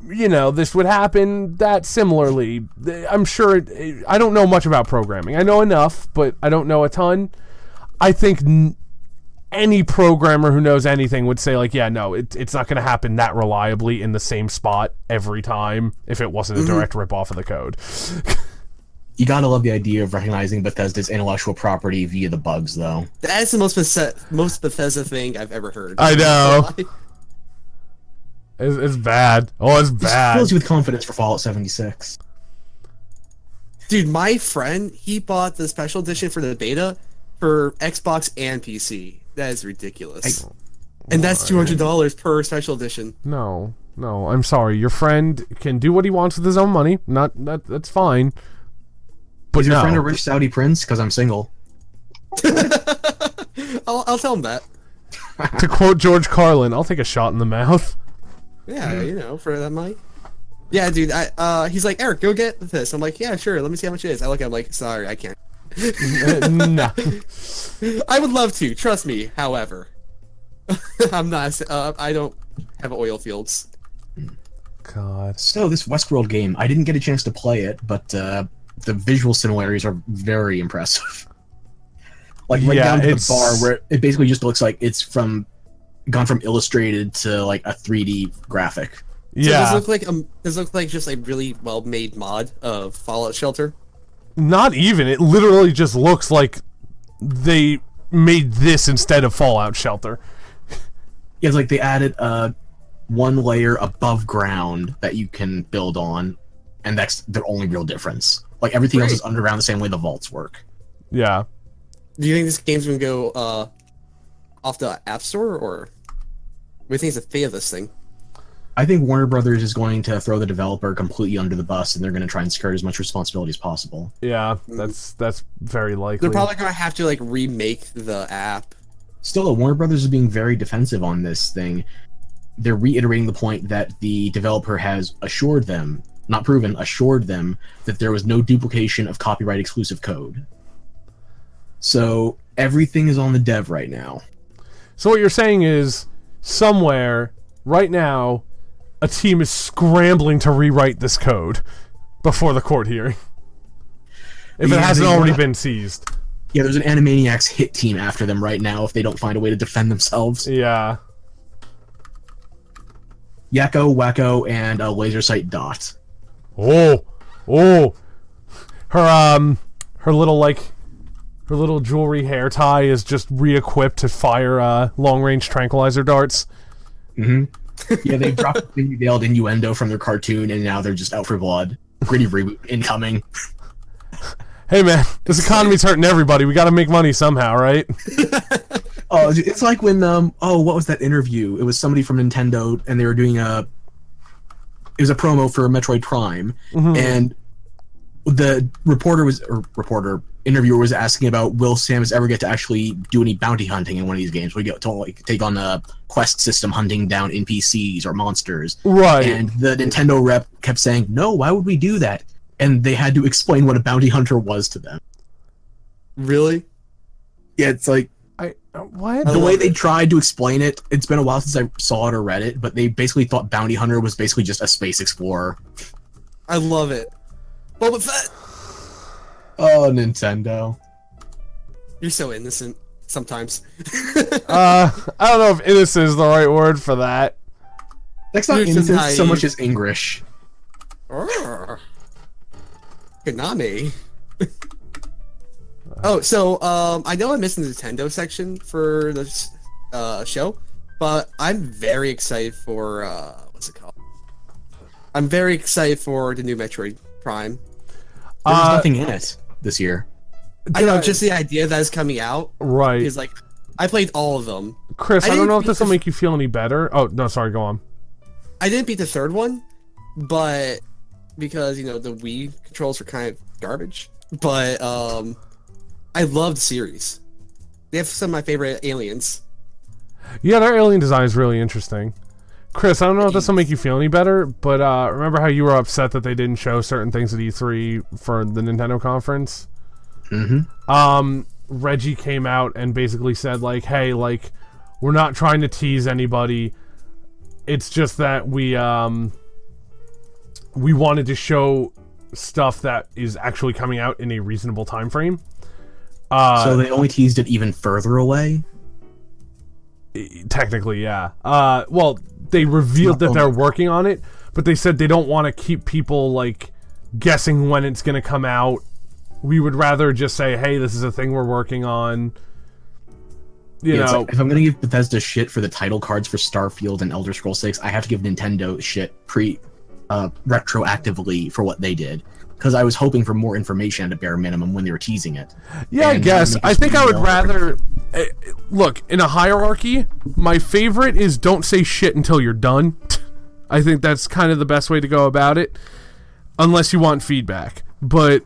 you know, this would happen that similarly? I'm sure, I don't know much about programming. I know enough, but I don't know a ton. I think any programmer who knows anything would say, like, yeah, no, it's not going to happen that reliably in the same spot every time if it wasn't a direct rip-off of the code. You gotta love the idea of recognizing Bethesda's intellectual property via the bugs, though. That's the most Bethesda thing I've ever heard. I know. It's bad. Oh, it's It bad. fills you with confidence for Fallout 76. Dude, my friend, he bought the special edition for the beta for Xbox and PC. That is ridiculous. And that's $200 per special edition. No, I'm sorry. Your friend can do what he wants with his own money. That's fine. But Is your no. friend a rich Saudi prince? Because I'm single. I'll tell him that. To quote George Carlin, I'll take a shot in the mouth. Yeah, you know, for that money. Yeah, dude. He's like, Eric, go get this. I'm like, yeah, sure. Let me see how much it is. I look at him like, sorry, I can't. Nah. I would love to. Trust me. However, I'm not. I don't have oil fields. God. So, this Westworld game, I didn't get a chance to play it, but the visual similarities are very impressive. Like, right down to the bar, where it basically just looks like it's gone from illustrated to, like, a 3D graphic. So Yeah. does it look like just a really well-made mod of Fallout Shelter? Not even. It literally just looks like they made this instead of Fallout Shelter. Yeah, it's like they added one layer above ground that you can build on, and that's the only real difference. Like, everything else is underground the same way the vaults work. Yeah. Do you think this game's gonna go off the App Store, or what do you think is the fate of this thing? I think Warner Brothers is going to throw the developer completely under the bus, and they're going to try and skirt as much responsibility as possible. Yeah, that's very likely. They're probably gonna have to, like, remake the app. Still, though, Warner Brothers is being very defensive on this thing. They're reiterating the point that the developer has assured them, not proven, assured them that there was no duplication of copyright exclusive code. So everything is on the dev right now. So what you're saying is, somewhere, right now, a team is scrambling to rewrite this code before the court hearing. If it Yeah, hasn't they- already been seized. Yeah, there's an Animaniacs hit team after them right now if they don't find a way to defend themselves. Yeah. Yakko, Wacko, and Laser Sight Dot. Oh. Her little jewelry hair tie is just re-equipped to fire long-range tranquilizer darts. Mm-hmm. Yeah, they dropped the veiled innuendo from their cartoon, and now they're just out for blood. Gritty reboot incoming. Hey man, this economy's hurting everybody. We got to make money somehow, right? Oh, it's like when what was that interview? It was somebody from Nintendo, and they were doing it was a promo for Metroid Prime, and the interviewer was asking about, will Samus ever get to actually do any bounty hunting in one of these games? We get to like take on a quest system hunting down NPCs or monsters, Right? And the Nintendo rep kept saying, "No, why would we do that?" And they had to explain what a bounty hunter was to them. Really? Yeah, it's like what? the way they tried to explain it. It's been a while since I saw it or read it, but they basically thought bounty hunter was basically just a space explorer. I love it. Boba Fett! Oh, Nintendo. You're so innocent sometimes. I don't know if innocent is the right word for that. That's not You're innocent naive. so much as English. Konami. Oh, so I know I missed the Nintendo section for this show, but I'm very excited for what's it called? I'm very excited for the new Metroid Prime. There's nothing in it this year. I know, just the idea that is coming out Right. is like, I played all of them. Chris, I don't didn't know if beat this will the- make you feel any better. Oh, no, sorry, go on. I didn't beat the third one, but because the Wii controls are kind of garbage. But I love the series. They have some of my favorite aliens. Yeah, their alien design is really interesting. Chris, I don't know if this will make you feel any better, but remember how you were upset that they didn't show certain things at E3 for the Nintendo conference? Mm-hmm. Reggie came out and basically said, like, hey, like, we're not trying to tease anybody. It's just that we wanted to show stuff that is actually coming out in a reasonable time frame. So they only teased it even further away? Technically, yeah. Well, they revealed that they're working on it, but they said they don't want to keep people, like, guessing when it's going to come out. We would rather just say, hey, this is a thing we're working on. You It's know, like, if I'm gonna give Bethesda shit for the title cards for Starfield and Elder Scrolls 6, I have to give Nintendo shit retroactively for what they did. Because I was hoping for more information at a bare minimum when they were teasing it. yeah, I And guess. make I us think I would more- rather... look, in a hierarchy, my favorite is don't say shit until you're done. I think that's kind of the best way to go about it. Unless you want feedback. But,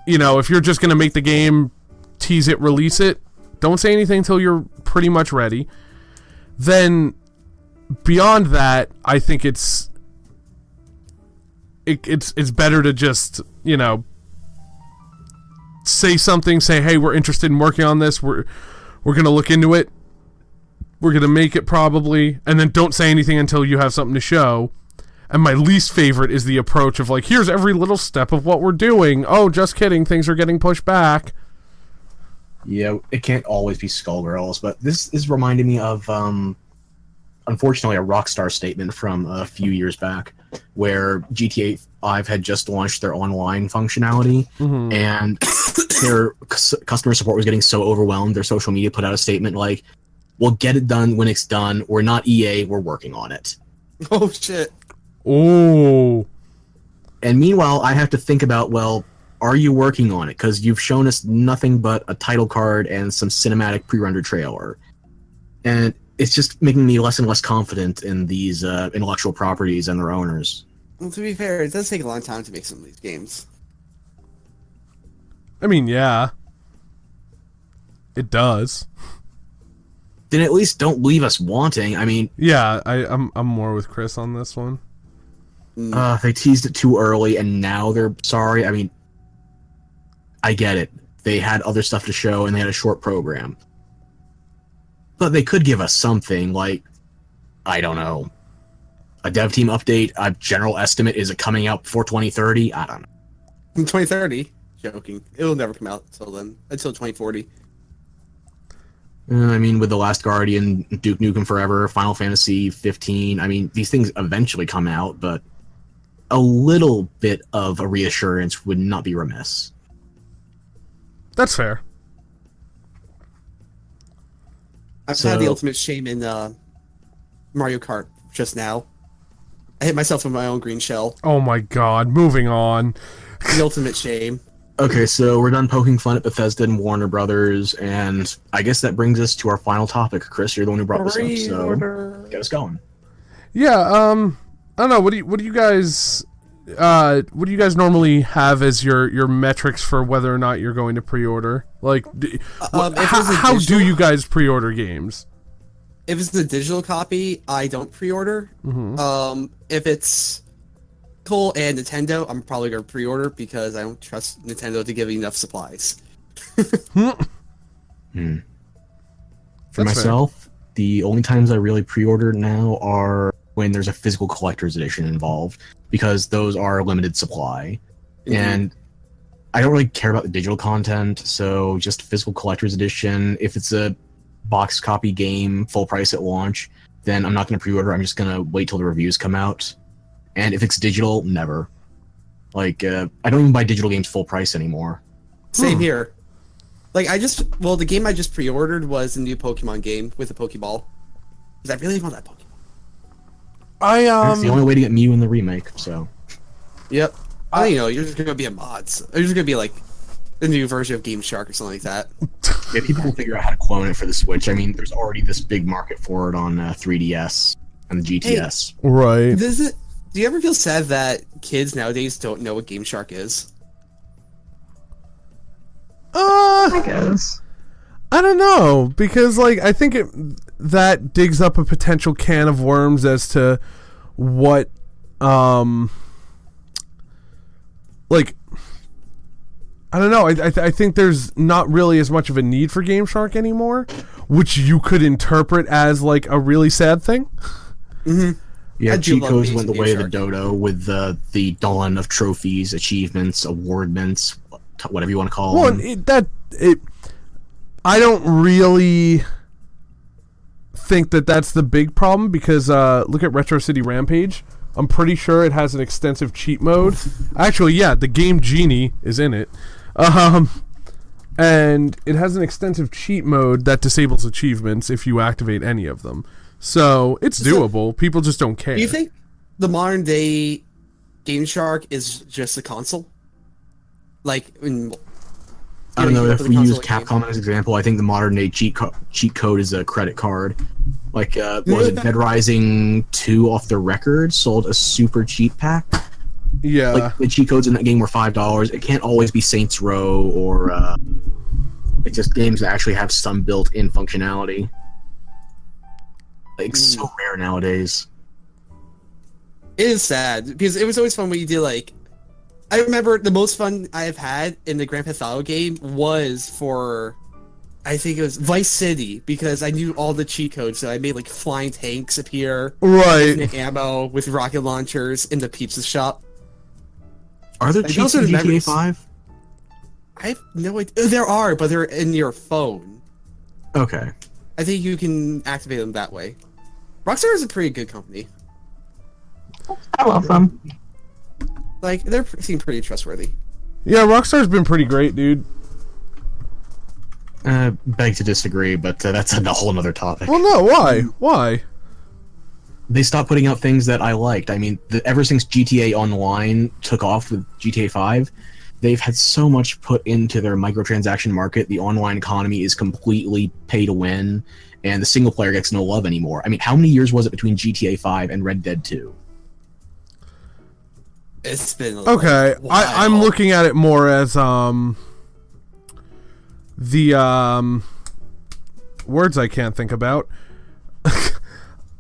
if you're just going to make the game, tease it, release it, don't say anything until you're pretty much ready. Then, beyond that, I think it's better to just, say something, say, hey, we're interested in working on this, we're going to look into it, we're going to make it probably, and then don't say anything until you have something to show. And my least favorite is the approach of, like, here's every little step of what we're doing. Oh, just kidding, things are getting pushed back. Yeah, it can't always be Skullgirls, but this is reminding me of, unfortunately, a Rockstar statement from a few years back, where GTA 5 had just launched their online functionality, and their customer support was getting so overwhelmed, their social media put out a statement like, we'll get it done when it's done, we're not EA, we're working on it. Oh shit. Oh. And meanwhile, I have to think about, well, are you working on it? Because you've shown us nothing but a title card and some cinematic pre-rendered trailer. And it's just making me less and less confident in these intellectual properties and their owners. Well, to be fair, it does take a long time to make some of these games. I mean, yeah. It does. Then at least don't leave us wanting. I mean, Yeah, I'm more with Chris on this one. they teased it too early and now they're sorry. I mean, I get it. They had other stuff to show and they had a short program. But they could give us something like, I don't know, a dev team update. A general estimate, is it coming out before 2030? I don't know. In 2030? Joking. It'll never come out until then. Until 2040. I mean, with The Last Guardian, Duke Nukem Forever, Final Fantasy 15, I mean, these things eventually come out, but a little bit of a reassurance would not be remiss. That's fair. I've So- had the ultimate shame in Mario Kart just now. I hit myself with my own green shell. Oh my god, moving on. The ultimate shame. Okay, so we're done poking fun at Bethesda and Warner Brothers, and I guess that brings us to our final topic. Chris, you're the one who brought this up, so get us going. Yeah, I don't know. What do you guys normally have as your metrics for whether or not you're going to pre-order? Like, how do you guys pre-order games? If it's the digital copy, I don't pre-order. Mm-hmm. If it's Cole and Nintendo, I'm probably gonna pre-order because I don't trust Nintendo to give me enough supplies. For myself, the only times I really pre-order now are when there's a physical collector's edition involved, because those are limited supply. And I don't really care about the digital content, so just physical collector's edition. If it's a box copy game, full price at launch, then I'm not going to pre-order. I'm just going to wait till the reviews come out. And if it's digital, never. Like, I don't even buy digital games full price anymore. Same here. Like, the game I just pre-ordered was the new Pokemon game with the Pokeball. Because I really want that Pokemon. It's the only way to get Mew in the remake, so. Yep. You're just gonna be a mod. You're just gonna be like the new version of Game Shark or something like that. Yeah, people will figure out how to clone it for the Switch. I mean, there's already this big market for it on 3DS and the GTS. Hey, right. Do you ever feel sad that kids nowadays don't know what Game Shark is? I guess. I don't know, because like I think that digs up a potential can of worms as to what like I don't know. I think there's not really as much of a need for Game Shark anymore, which you could interpret as like a really sad thing. Mm-hmm. Yeah, cheat codes went the way of the dodo with the dawn of trophies, achievements, awardments, whatever you want to call them. I don't really think that that's the big problem, because look at Retro City Rampage. I'm pretty sure it has an extensive cheat mode. Actually, yeah, the game Genie is in it. And it has an extensive cheat mode that disables achievements if you activate any of them. So it's doable. People just don't care. Do you think the modern day Game Shark is just a console? Like, I don't know, if we use Capcom as an example, I think the modern day cheat code is a credit card. Like, was it Dead Rising 2 off the record sold a super cheat pack? Yeah. Like, the cheat codes in that game were $5. It can't always be Saints Row or it's just games that actually have some built-in functionality. Like, so rare nowadays. It is sad, because it was always fun when you did, like... I remember the most fun I have had in the Grand Theft Auto game was for... I think it was Vice City, because I knew all the cheat codes, so I made, like, flying tanks appear. Right. Infinite ammo with rocket launchers in the pizza shop. Are there cheats in GTA 5? I have no idea. There are, but they're in your phone. Okay. I think you can activate them that way. Rockstar is a pretty good company. I love them. Like, they seem pretty trustworthy. Yeah, Rockstar's been pretty great, dude. Beg to disagree, but that's a whole other topic. Well, no, why? Why? They stopped putting out things that I liked. I mean, ever since GTA Online took off with GTA 5, they've had so much put into their microtransaction market. The online economy is completely pay to win, and the single player gets no love anymore. I mean, how many years was it between GTA 5 and Red Dead 2? It's been okay. I'm looking at it more as words I can't think about.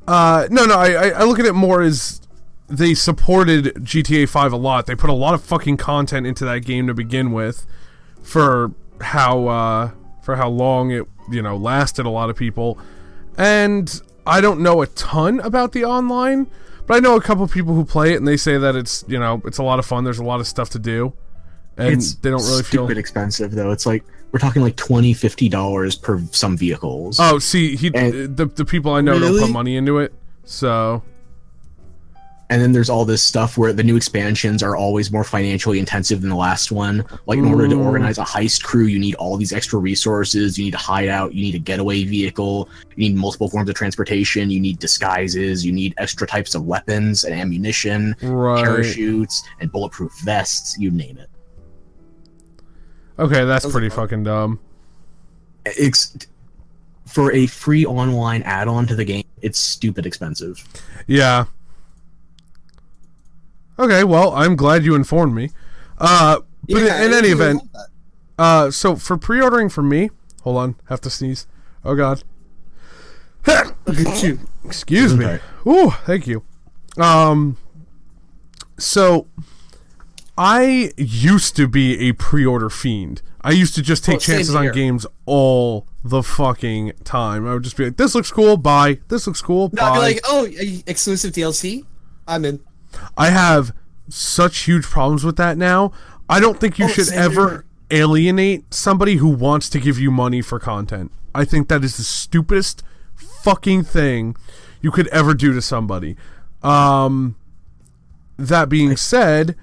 I look at it more as they supported GTA 5 a lot. They put a lot of fucking content into that game to begin with, for how long it lasted a lot of people. And I don't know a ton about the online, but I know a couple people who play it, and they say that it's a lot of fun. There's a lot of stuff to do, and they don't really feel stupid expensive though. It's like we're talking like $20-$50 per some vehicles. Oh, see, the people I know don't put money into it, so. And then there's all this stuff where the new expansions are always more financially intensive than the last one. Like, in order to organize a heist crew, you need all these extra resources. You need a hideout. You need a getaway vehicle. You need multiple forms of transportation. You need disguises. You need extra types of weapons and ammunition, parachutes, and bulletproof vests. You name it. Okay, that's pretty fucking dumb. It's for a free online add-on to the game. It's stupid expensive. Yeah. Okay, well, I'm glad you informed me. But in any event, so for pre-ordering for me, hold on, have to sneeze. Oh God. Excuse me. Okay. Ooh, thank you. So I used to be a pre-order fiend. I used to just take chances on games all the fucking time. I would just be like, "This looks cool, buy. This looks cool, buy." I'd be like, "Oh, exclusive DLC, I'm in." I have such huge problems with that now. I don't think you should ever alienate somebody who wants to give you money for content. I think that is the stupidest fucking thing you could ever do to somebody. That being said,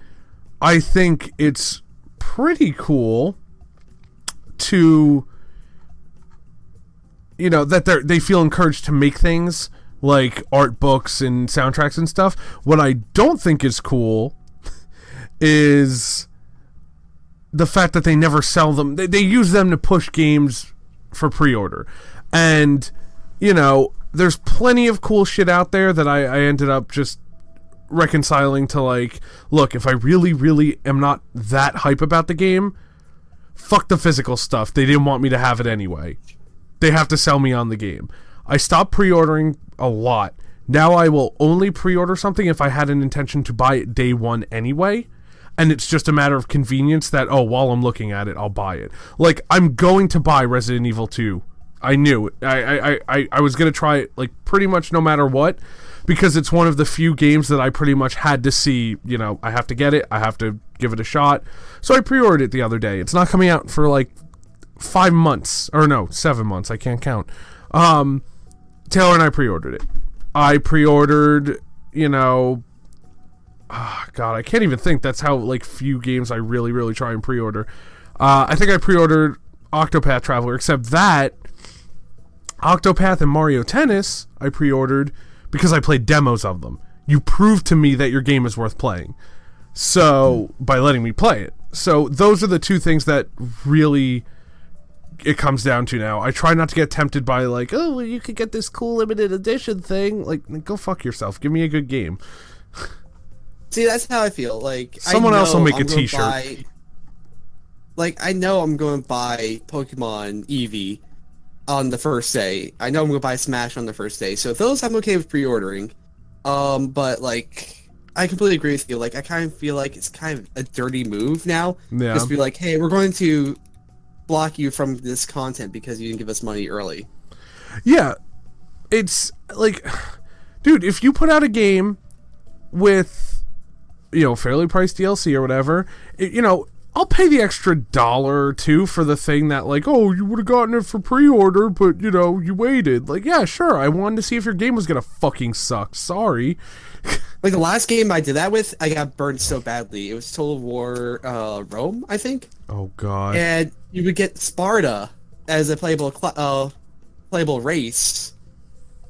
I think it's pretty cool to, you know, that they feel encouraged to make things like art books and soundtracks and stuff. What I don't think is cool is the fact that they never sell them. They use them to push games for pre-order. And, you know, there's plenty of cool shit out there that I ended up just reconciling to, like, look, if I really, really am not that hype about the game, fuck the physical stuff. They didn't want me to have it anyway. They have to sell me on the game. I stopped pre-ordering a lot. Now I will only pre-order something if I had an intention to buy it day one anyway. And it's just a matter of convenience that, oh, while I'm looking at it, I'll buy it. Like, I'm going to buy Resident Evil 2. I knew it. I was going to try it, like, pretty much no matter what, because it's one of the few games that I pretty much had to see, you know, I have to get it, I have to give it a shot. So I pre-ordered it the other day. It's not coming out for, like, 5 months. Or no, 7 months. I can't count. Taylor and I pre-ordered it. I pre-ordered, you know... Oh, God, I can't even think. That's how, like, few games I really, really try and pre-order. I think I pre-ordered Octopath Traveler, except that Octopath and Mario Tennis I pre-ordered because I played demos of them. You proved to me that your game is worth playing. So, by letting me play it. So, those are the two things that really it comes down to now. I try not to get tempted by, like, oh, well, you could get this cool limited edition thing. Like, go fuck yourself. Give me a good game. See, that's how I feel. Like, someone else will make a t-shirt. I know I'm going to buy Pokemon Eevee on the first day. I know I'm going to buy Smash on the first day. So those I'm okay with pre-ordering. But, like, I completely agree with you. Like, I kind of feel like it's kind of a dirty move now. Yeah. Just be like, hey, we're going to block you from this content because you didn't give us money early. Yeah. It's, like, dude, if you put out a game with, you know, fairly priced DLC or whatever, you know, I'll pay the extra $1 or $2 for the thing that, like, oh, you would have gotten it for pre-order, but, you know, you waited. Like, yeah, sure, I wanted to see if your game was gonna fucking suck. Sorry. Like, the last game I did that with, I got burned so badly. It was Total War Rome, I think. Oh, God. And you would get Sparta as a playable race.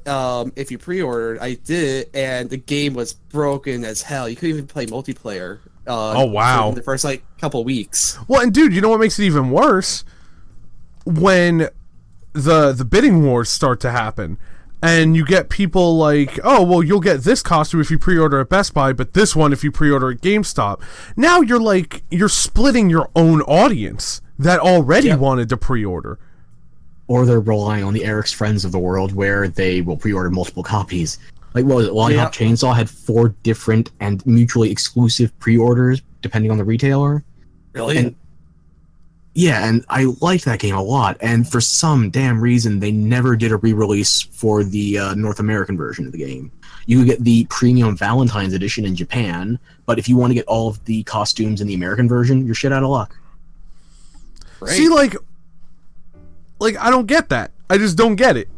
If you pre-ordered, I did, and the game was broken as hell. You couldn't even play multiplayer. Oh, wow. In the first, like, couple weeks. Well, and dude, you know what makes it even worse? When the bidding wars start to happen, and you get people like, oh, well, you'll get this costume if you pre-order at Best Buy, but this one if you pre-order at GameStop. Now you're splitting your own audience that already wanted to pre-order. Or they're relying on the Eric's Friends of the world, where they will pre-order multiple copies. Like, what was it? Lollipop Chainsaw had 4 different and mutually exclusive pre-orders, depending on the retailer. Really? And, yeah, and I liked that game a lot. And for some damn reason, they never did a re-release for the North American version of the game. You could get the premium Valentine's edition in Japan, but if you want to get all of the costumes in the American version, you're shit out of luck. Right. See, like, I don't get that. I just don't get it.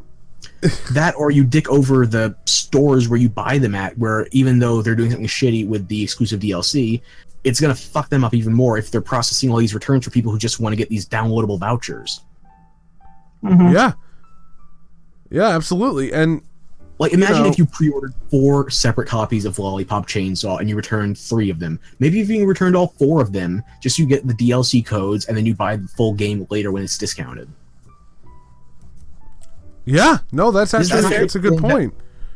That, or you dick over the stores where you buy them at, where even though they're doing something shitty with the exclusive DLC, it's going to fuck them up even more if they're processing all these returns for people who just want to get these downloadable vouchers. Mm-hmm. Yeah, absolutely. And Like, imagine know, if you pre-ordered 4 separate copies of Lollipop Chainsaw and you returned 3 of them. Maybe if you returned all 4 of them, just you get the DLC codes and then you buy the full game later when it's discounted. Yeah, no, that's a good point.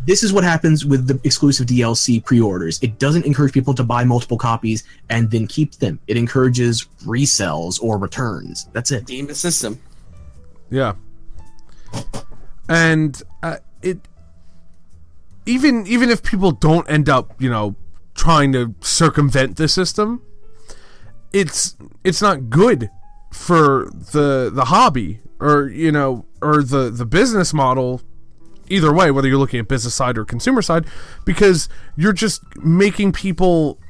This is what happens with the exclusive DLC pre-orders. It doesn't encourage people to buy multiple copies and then keep them. It encourages resells or returns. That's it. Game the system. Yeah. And even if people don't end up, trying to circumvent the system, it's not good for the hobby or the business model. Either way, whether you're looking at business side or consumer side, because you're just making people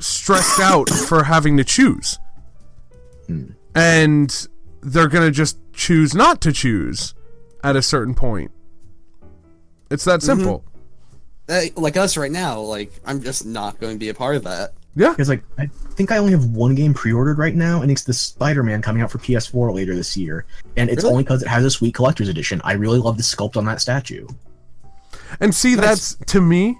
stressed out for having to choose. And they're going to just choose not to choose at a certain point. It's that simple. Like us right now, like, I'm just not going to be a part of that. Yeah. Because, like, I think I only have 1 game pre-ordered right now, and it's the Spider-Man coming out for PS4 later this year. And it's only because it has a sweet collector's edition. I really love the sculpt on that statue. And see, that's, to me,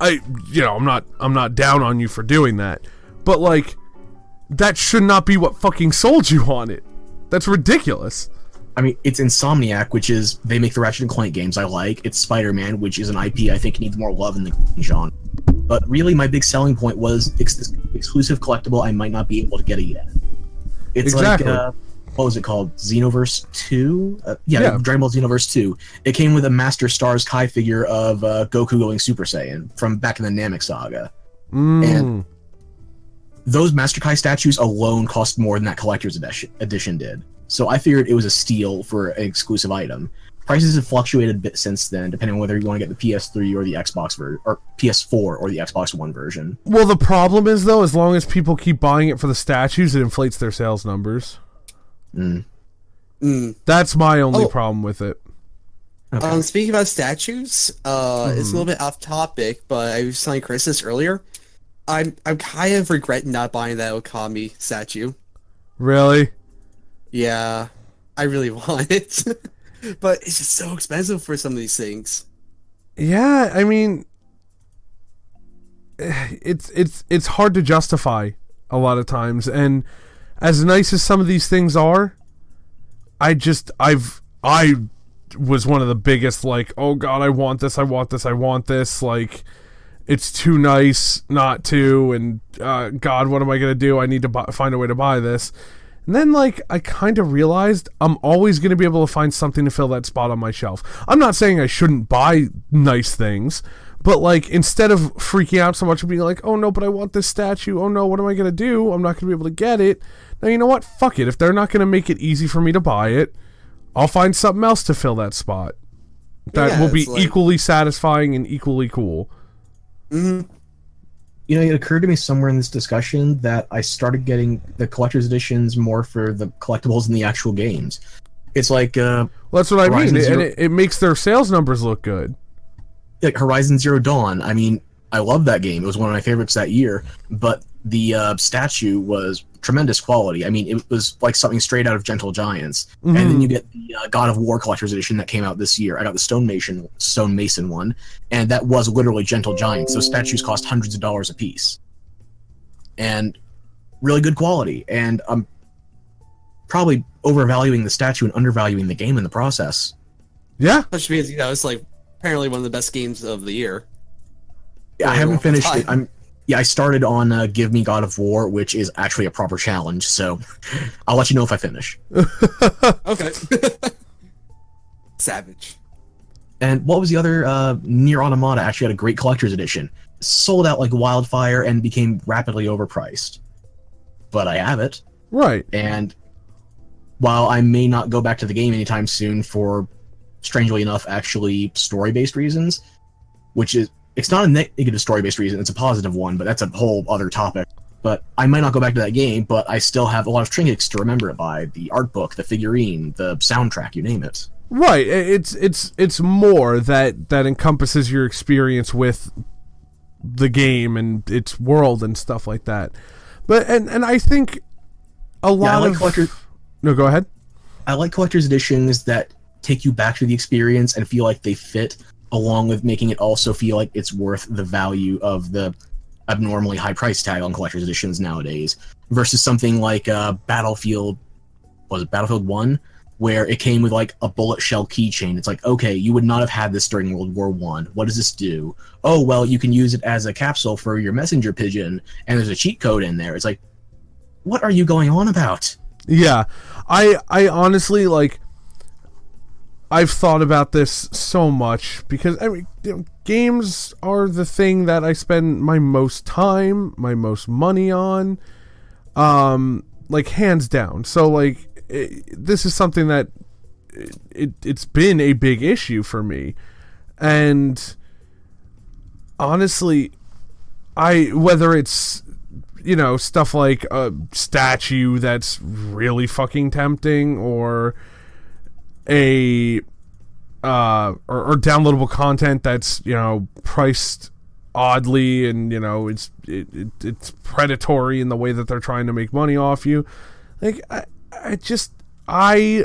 I'm not down on you for doing that. But, like, that should not be what fucking sold you on it. That's ridiculous. I mean, it's Insomniac, which is, they make the Ratchet & Clank games I like. It's Spider-Man, which is an IP I think needs more love in the genre. But really, my big selling point was it's this exclusive collectible I might not be able to get it yet. It's exactly. Like, what was it called? Xenoverse 2? Dragon Ball Xenoverse 2. It came with a Master Stars Kai figure of Goku going Super Saiyan from back in the Namek Saga. And those Master Kai statues alone cost more than that collector's edition did. So I figured it was a steal for an exclusive item. Prices have fluctuated a bit since then, depending on whether you want to get the PS3 or the Xbox version, or PS4 or the Xbox One version. Well, the problem is, though, as long as people keep buying it for the statues, it inflates their sales numbers. That's my only problem with it. Okay. Speaking about statues, it's a little bit off topic, but I was telling Chris this earlier. I'm kind of regretting not buying that Okami statue. Really? Yeah, I really want it. But it's just so expensive for some of these things. Yeah, I mean, it's hard to justify a lot of times, and as nice as some of these things are, I was one of the biggest, like, oh god, I want this, like, it's too nice not to, and god, what am I gonna do? I need to find a way to buy this. And then, like, I kind of realized I'm always going to be able to find something to fill that spot on my shelf. I'm not saying I shouldn't buy nice things, but, like, instead of freaking out so much and being like, oh no, but I want this statue, oh no, what am I going to do? I'm not going to be able to get it. Now, you know what? Fuck it. If they're not going to make it easy for me to buy it, I'll find something else to fill that spot. That will be equally satisfying and equally cool. It occurred to me somewhere in this discussion that I started getting the collector's editions more for the collectibles in the actual games. It's like well, that's what I mean, and it makes their sales numbers look good. Like Horizon Zero Dawn. I mean, I love that game. It was one of my favorites that year, but the statue was tremendous quality. I mean, it was like something straight out of Gentle Giants. And then you get the God of War collector's edition that came out this year. I got the Stone Mason one, and that was literally Gentle Giants. Those statues cost hundreds of dollars a piece, and really good quality. And I'm probably overvaluing the statue and undervaluing the game in the process. Yeah, which means it's like apparently one of the best games of the year. Yeah, I haven't finished it. I started on Give Me God of War, which is actually a proper challenge, so I'll let you know if I finish. Okay. Savage. And what was the other? Nier Automata actually had a great collector's edition. Sold out like wildfire and became rapidly overpriced. But I have it. Right. And while I may not go back to the game anytime soon for, strangely enough, actually story-based reasons, which is... It's not a negative story-based reason, it's a positive one, but that's a whole other topic. But I might not go back to that game, but I still have a lot of trinkets to remember it by. The art book, the figurine, the soundtrack, you name it. Right, it's more that encompasses your experience with the game and its world and stuff like that. But and I think a lot of... collectors... No, go ahead. I like collector's editions that take you back to the experience and feel like they fit, along with making it also feel like it's worth the value of the abnormally high price tag on collector's editions nowadays, versus something like Battlefield 1, where it came with like a bullet shell keychain. It's like, okay, you would not have had this during World War One. What does this do? Oh, well, you can use it as a capsule for your messenger pigeon, and there's a cheat code in there. It's like, what are you going on about? Yeah, I honestly, like, I've thought about this so much because games are the thing that I spend my most time, my most money on, like, hands down. So, like, this is something that it's been a big issue for me, and honestly, whether it's stuff like a statue that's really fucking tempting, or a or downloadable content that's priced oddly, and it's predatory in the way that they're trying to make money off you. Like, I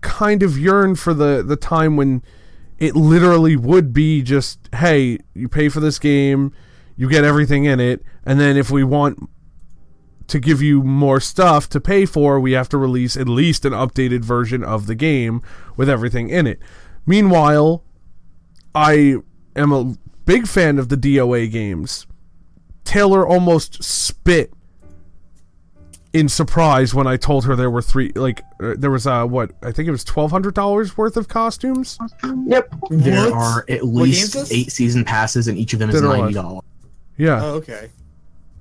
kind of yearn for the time when it literally would be just, hey, you pay for this game, you get everything in it, and then if we want to give you more stuff to pay for, we have to release at least an updated version of the game with everything in it. Meanwhile, I am a big fan of the DOA games. Taylor almost spit in surprise when I told her there were there was I think it was $1,200 worth of costumes. Yep. There are at least 8 season passes, and each of them is $90. Yeah. Oh, okay.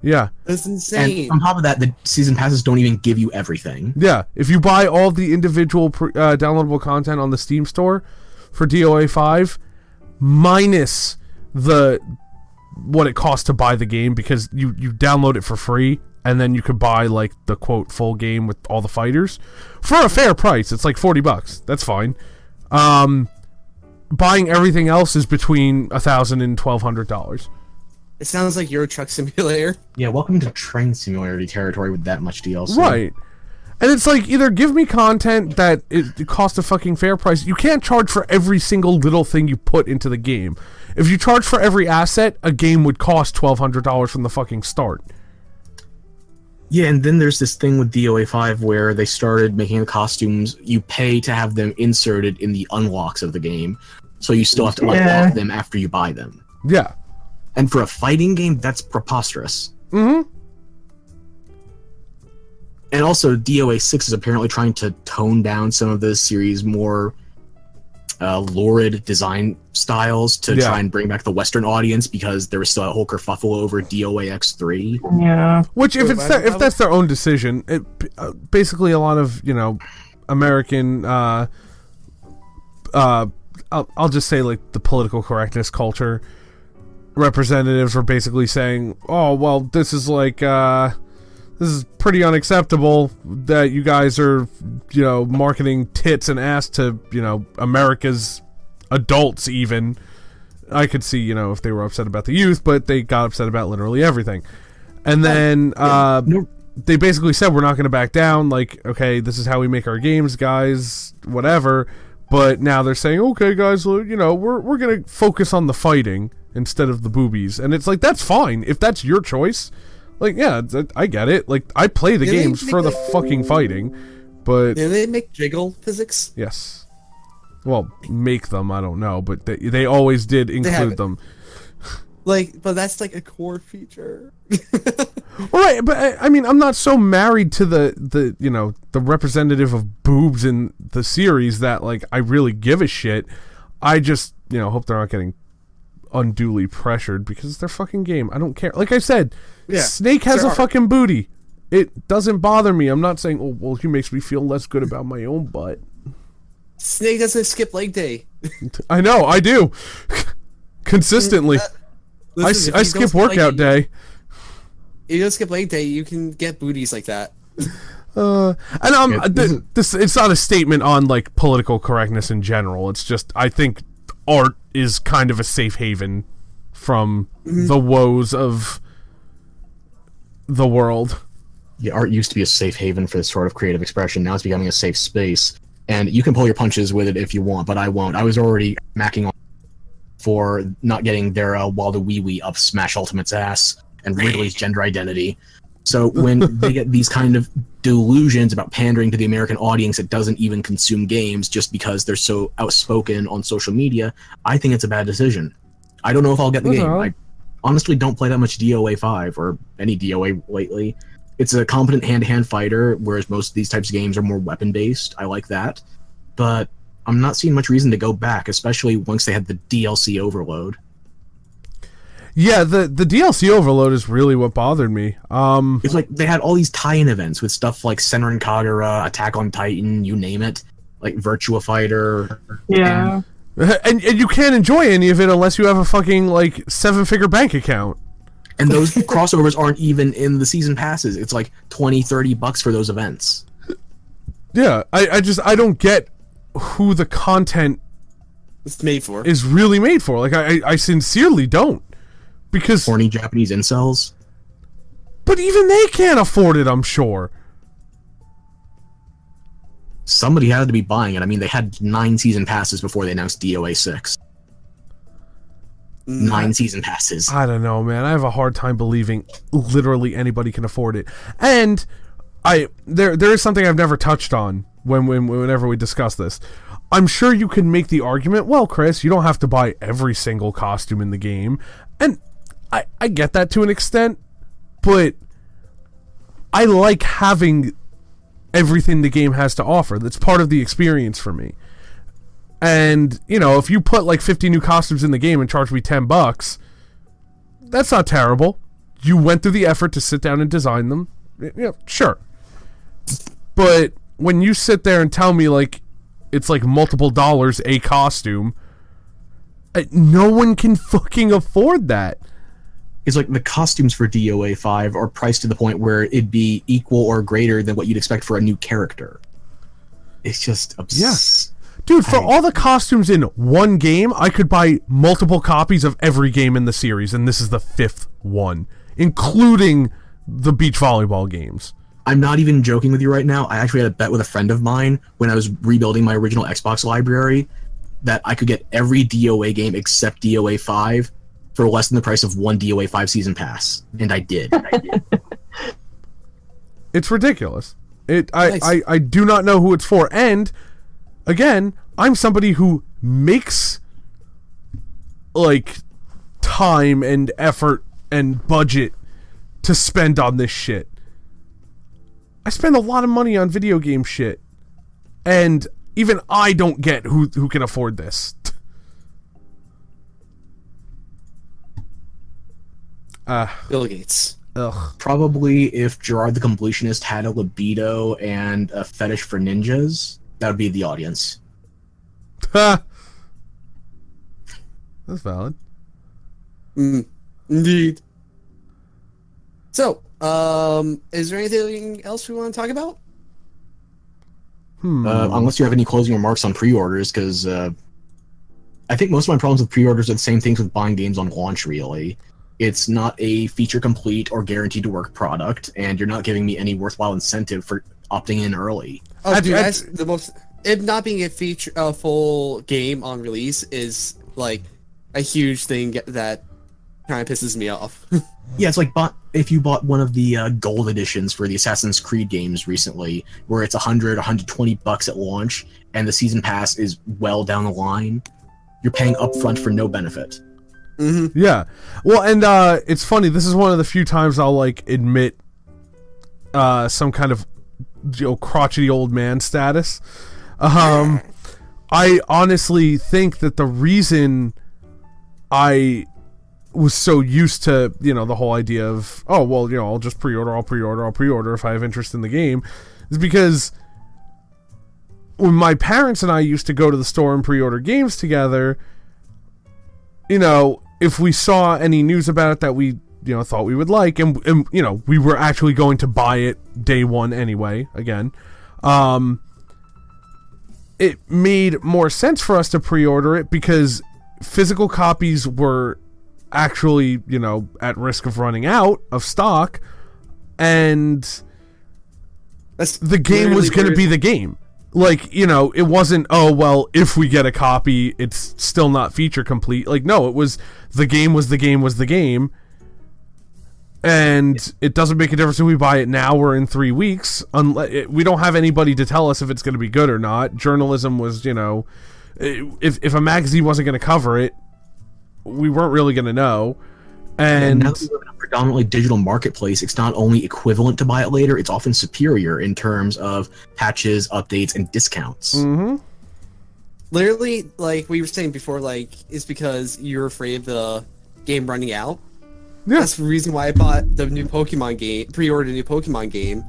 Yeah. That's insane. And on top of that, the season passes don't even give you everything. Yeah. If you buy all the individual downloadable content on the Steam store for DOA 5, minus what it costs to buy the game, because you download it for free, and then you could buy, like, the quote full game with all the fighters for a fair price. It's like $40. That's fine. Buying everything else is between $1,000 and $1,200. It sounds like Euro Truck Simulator. Yeah, welcome to Train Simulator territory with that much DLC. Right. And it's like, either give me content that it costs a fucking fair price. You can't charge for every single little thing you put into the game. If you charge for every asset, a game would cost $1,200 from the fucking start. Yeah, and then there's this thing with DOA 5 where they started making the costumes, you pay to have them inserted in the unlocks of the game, so you still have to unlock them after you buy them. Yeah. And for a fighting game, that's preposterous. Mm-hmm. And also, DOA 6 is apparently trying to tone down some of the series' more lurid design styles to try and bring back the Western audience, because there was still a whole kerfuffle over DOA X3. Yeah. Which, if that's their own decision, basically a lot of American I'll just say, like, the political correctness culture representatives were basically saying, oh, well, this is like this is pretty unacceptable that you guys are marketing tits and ass to America's adults. Even I could see if they were upset about the youth, but they got upset about literally everything. And then they basically said, we're not going to back down, like, okay, this is how we make our games, guys, whatever. But now they're saying, okay, guys, we're going to focus on the fighting instead of the boobies. And it's like, that's fine if that's your choice. Like, yeah, I get it. Like, I play the games for the fucking fighting, but... Did they make jiggle physics? Yes. Well, make them, I don't know, but they always did include them. Like, but that's like a core feature. Right, but I mean, I'm not so married to the representative of boobs in the series that, like, I really give a shit. I just, hope they're not getting unduly pressured, because it's their fucking game. I don't care. Like I said, Snake has a fucking booty. It doesn't bother me. I'm not saying, oh, well, he makes me feel less good about my own butt. Snake doesn't skip leg day. I know, I do. Consistently. I skip workout day. If you don't skip leg day, you can get booties like that. It's not a statement on, like, political correctness in general. It's just, I think art is kind of a safe haven from the woes of the world. Yeah, art used to be a safe haven for this sort of creative expression. Now it's becoming a safe space. And you can pull your punches with it if you want, but I won't. I was already macking on for not getting their Waldo Wee Wee up Smash Ultimate's ass and Wrigley's gender identity. So when they get these kind of delusions about pandering to the American audience that doesn't even consume games just because they're so outspoken on social media, I think it's a bad decision. I don't know if I'll get the game. I honestly don't play that much DOA 5 or any DOA lately. It's a competent hand-to-hand fighter, whereas most of these types of games are more weapon-based. I like that. But I'm not seeing much reason to go back, especially once they had the DLC overload. Yeah, the DLC overload is really what bothered me. It's like they had all these tie-in events with stuff like Senran Kagura, Attack on Titan, you name it, like Virtua Fighter. Yeah. And you can't enjoy any of it unless you have a fucking, like, 7-figure bank account. And those crossovers aren't even in the season passes. It's like $20-$30 for those events. Yeah, I don't get who the content It's made for. is really made for. Like, I sincerely don't. Because... Horny Japanese incels. But even they can't afford it, I'm sure. Somebody had to be buying it. I mean, they had 9 season passes before they announced DOA 6. 9 season passes. I don't know, man. I have a hard time believing literally anybody can afford it. And there is something I've never touched on whenever we discuss this. I'm sure you can make the argument, well, Chris, you don't have to buy every single costume in the game. And I get that to an extent, but I like having everything the game has to offer. That's part of the experience for me. And, you know, if you put like 50 new costumes in the game and charge me $10, that's not terrible. You went through the effort to sit down and design them. Yeah, sure. But when you sit there and tell me like it's like multiple dollars a costume, no one can fucking afford that. It's like the costumes for DOA 5 are priced to the point where it'd be equal or greater than what you'd expect for a new character. It's just Yes. Dude, for all the costumes in one game, I could buy multiple copies of every game in the series, and this is the 5th one, including the beach volleyball games. I'm not even joking with you right now. I actually had a bet with a friend of mine when I was rebuilding my original Xbox library that I could get every DOA game except DOA 5 for less than the price of one DOA 5 season pass. And I did. It's ridiculous. Nice. I do not know who it's for. And, again, I'm somebody who makes, like, time and effort and budget to spend on this shit. I spend a lot of money on video game shit. And even I don't get who can afford this. Bill Gates. Ugh. Probably if Gerard the Completionist had a libido and a fetish for ninjas, that would be the audience. Ha! That's valid. Indeed. So, is there anything else we want to talk about? Unless you have any closing remarks on pre-orders, because I think most of my problems with pre-orders are the same things with buying games on launch, really. It's not a feature-complete or guaranteed-to-work product, and you're not giving me any worthwhile incentive for opting in early. Oh, dude, that's the most. It not being a full game on release is like a huge thing that kind of pisses me off. Yeah, it's like if you bought one of the gold editions for the Assassin's Creed games recently, where it's $100-$120 at launch, and the season pass is well down the line, you're paying upfront for no benefit. Mm-hmm. Yeah. Well, and it's funny. This is one of the few times I'll like admit some kind of crotchety old man status. I honestly think that the reason I was so used to, the whole idea of, oh, well, I'll just pre-order if I have interest in the game, is because when my parents and I used to go to the store and pre-order games together, if we saw any news about it that we, thought we would like, and we were actually going to buy it day one anyway, again, it made more sense for us to pre-order it because physical copies were actually, at risk of running out of stock, and That's the game was going to be the game. Like, you know, it wasn't, oh, well, if we get a copy, it's still not feature complete. Like, no, it was the game was the game was the game. And it doesn't make a difference if we buy it now or in 3 weeks. We don't have anybody to tell us if it's going to be good or not. Journalism was, you know, if a magazine wasn't going to cover it, we weren't really going to know. And now that we live in a predominantly digital marketplace, it's not only equivalent to buy it later, it's often superior in terms of patches, updates, and discounts. Mm-hmm. Literally, like we were saying before, like, it's because you're afraid of the game running out. Yeah. That's the reason why I bought the new Pokemon game, pre-ordered a new Pokemon game.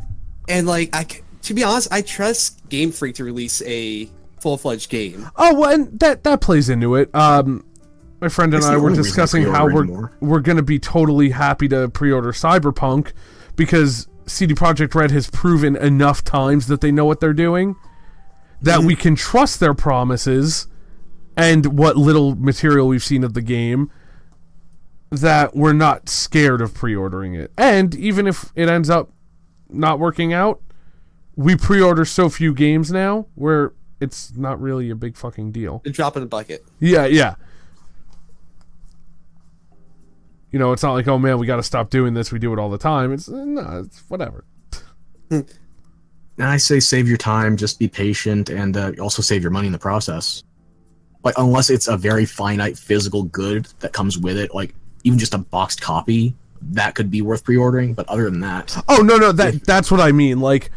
And, like, to be honest, I trust Game Freak to release a full-fledged game. Oh, well, and that plays into it. My friend and It's I the were only reason discussing to how pre-order anymore. we're going to be totally happy to pre-order Cyberpunk because CD Projekt Red has proven enough times that they know what they're doing, that we can trust their promises and what little material we've seen of the game, that we're not scared of pre-ordering it. And even if it ends up not working out, we pre-order so few games now where it's not really a big fucking deal. A drop in the bucket. Yeah. You know, it's not like, oh man, we got to stop doing this. We do it all the time. It's whatever. And I say save your time, just be patient, and also save your money in the process. Like, unless it's a very finite physical good that comes with it, like even just a boxed copy, that could be worth pre-ordering. But other than that, Oh no, that's what I mean. Like,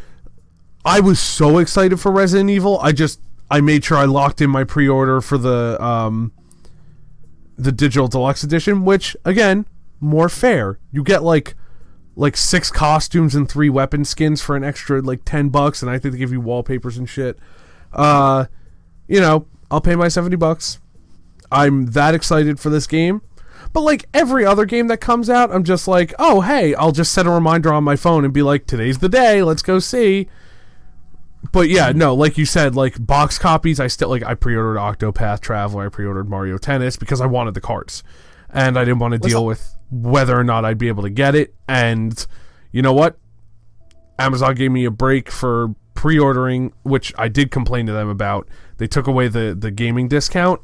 I was so excited for Resident Evil. I made sure I locked in my pre-order for the digital deluxe edition, which again, more fair. You get like 6 costumes and 3 weapon skins for an extra like $10, and I think they give you wallpapers and shit. You know, I'll pay my $70. I'm that excited for this game. But like every other game that comes out, I'm just like, oh hey, I'll just set a reminder on my phone and be like, today's the day, let's go see. But yeah, no, like you said, like box copies, I pre-ordered Octopath Traveler, I pre-ordered Mario Tennis because I wanted the carts. And I didn't want to deal with whether or not I'd be able to get it. And you know what? Amazon gave me a break for pre-ordering, which I did complain to them about. They took away the gaming discount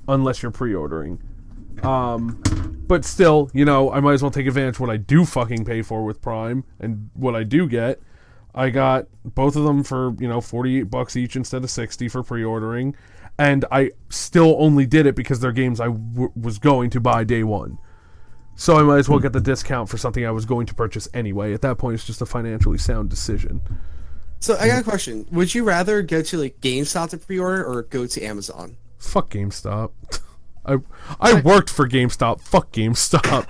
unless you're pre-ordering. But still, you know, I might as well take advantage of what I do fucking pay for with Prime and what I do get. I got both of them for, you know, $48 each instead of $60 for pre-ordering, and I still only did it because they're games I was going to buy day one. So I might as well get the discount for something I was going to purchase anyway. At that point, it's just a financially sound decision. So I got a question. Would you rather go to like GameStop to pre-order or go to Amazon? Fuck GameStop. I worked for GameStop. Fuck GameStop.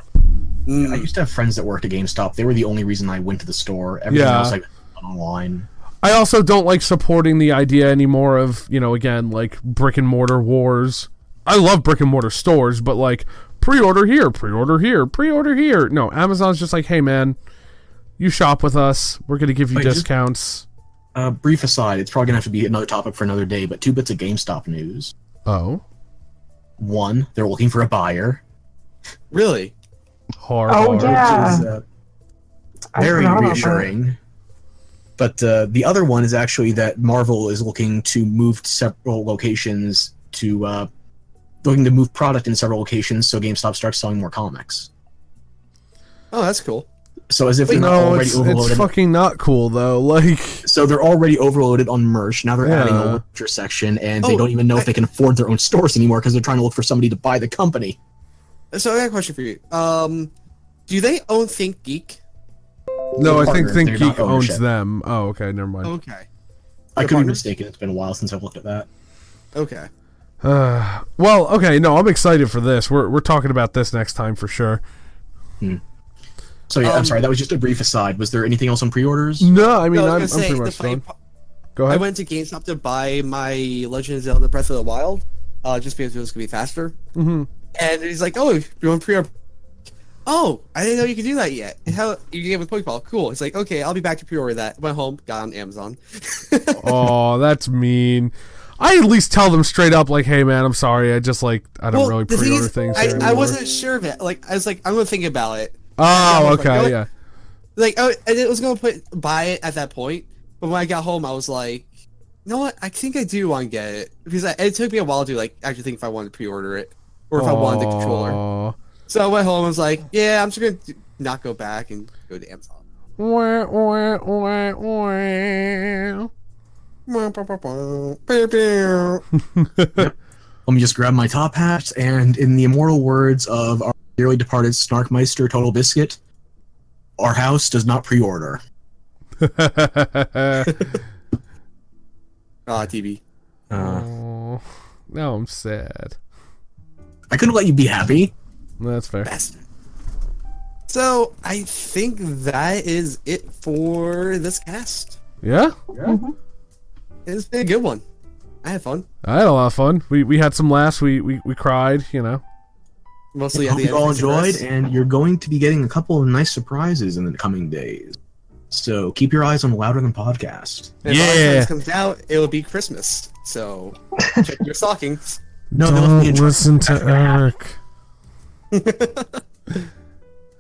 I used to have friends that worked at GameStop. They were the only reason I went to the store. Everything else, like online. I also don't like supporting the idea anymore of, you know, again, like brick and mortar wars. I love brick and mortar stores, but like pre-order here, pre-order here, pre-order here. No, Amazon's just like, hey man, you shop with us. We're going to give you discounts. Brief aside, it's probably going to have to be another topic for another day, but 2 bits of GameStop news. Oh? 1, they're looking for a buyer. Really? Hard. Yeah. Which is very reassuring. But the other one is actually that Marvel is looking to move to several locations looking to move product in several locations so GameStop starts selling more comics. Oh, that's cool. So as if they're not already overloaded. It's fucking not cool though. Like, so they're already overloaded on merch. Now they're adding a literature section, and they don't even know if they can afford their own stores anymore because they're trying to look for somebody to buy the company. So I got a question for you. Do they own Think Geek? no, I think Partners, they're Geek not owns ownership. them. Oh, okay, never mind. Okay. I They're could be partners? mistaken. It's been a while since I've looked at that. Okay. Well, okay, no, I'm excited for this. We're talking about this next time for sure. So yeah, I'm sorry. That was just a brief aside. Was there anything else on pre-orders? No, I mean, No, I I'm was gonna say, pretty the much funny done. part- Go I ahead. went to GameStop to buy my Legend of Zelda Breath of the Wild, just because it was gonna be faster. Mm-hmm. And he's like, "Oh, you want pre-order?" Oh, I didn't know you could do that yet. How you get with Pokeball? Cool. He's like, "Okay, I'll be back to pre-order that." Went home, got on Amazon. Oh, that's mean. I at least tell them straight up, like, hey man, I'm sorry. I just like I don't really the thing pre-order is, things. I anymore. wasn't sure of it. Like, I was like, I'm gonna think about it. Oh, like, okay, you know yeah. Like, I was gonna buy it at that point, but when I got home, I was like, know what? I think I do want to get it because it took me a while to like actually think if I wanted to pre-order it or if I wanted the controller. Aw. So I went home and was like, yeah, I'm just gonna not go back and go to Amazon. Wah, wah, wah, wah. Let me just grab my top hat, and in the immortal words of our dearly departed Snarkmeister Total Biscuit, our house does not pre-order. TV. Oh, now I'm sad. I couldn't let you be happy. That's fair. Bastard. So I think that is it for this cast. Yeah? It's been a good one. I had fun. I had a lot of fun. We had some laughs. We cried, you know. Mostly I at hope the you end. all of enjoyed, this. and you're going to be getting a couple of nice surprises in the coming days. So keep your eyes on Louder Than Podcast. And Yeah. by the time this comes out, it will be Christmas. So check your stockings. No, they left me in Don't listen to Eric.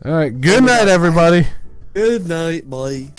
All right. Good night, everybody. Good night, bye.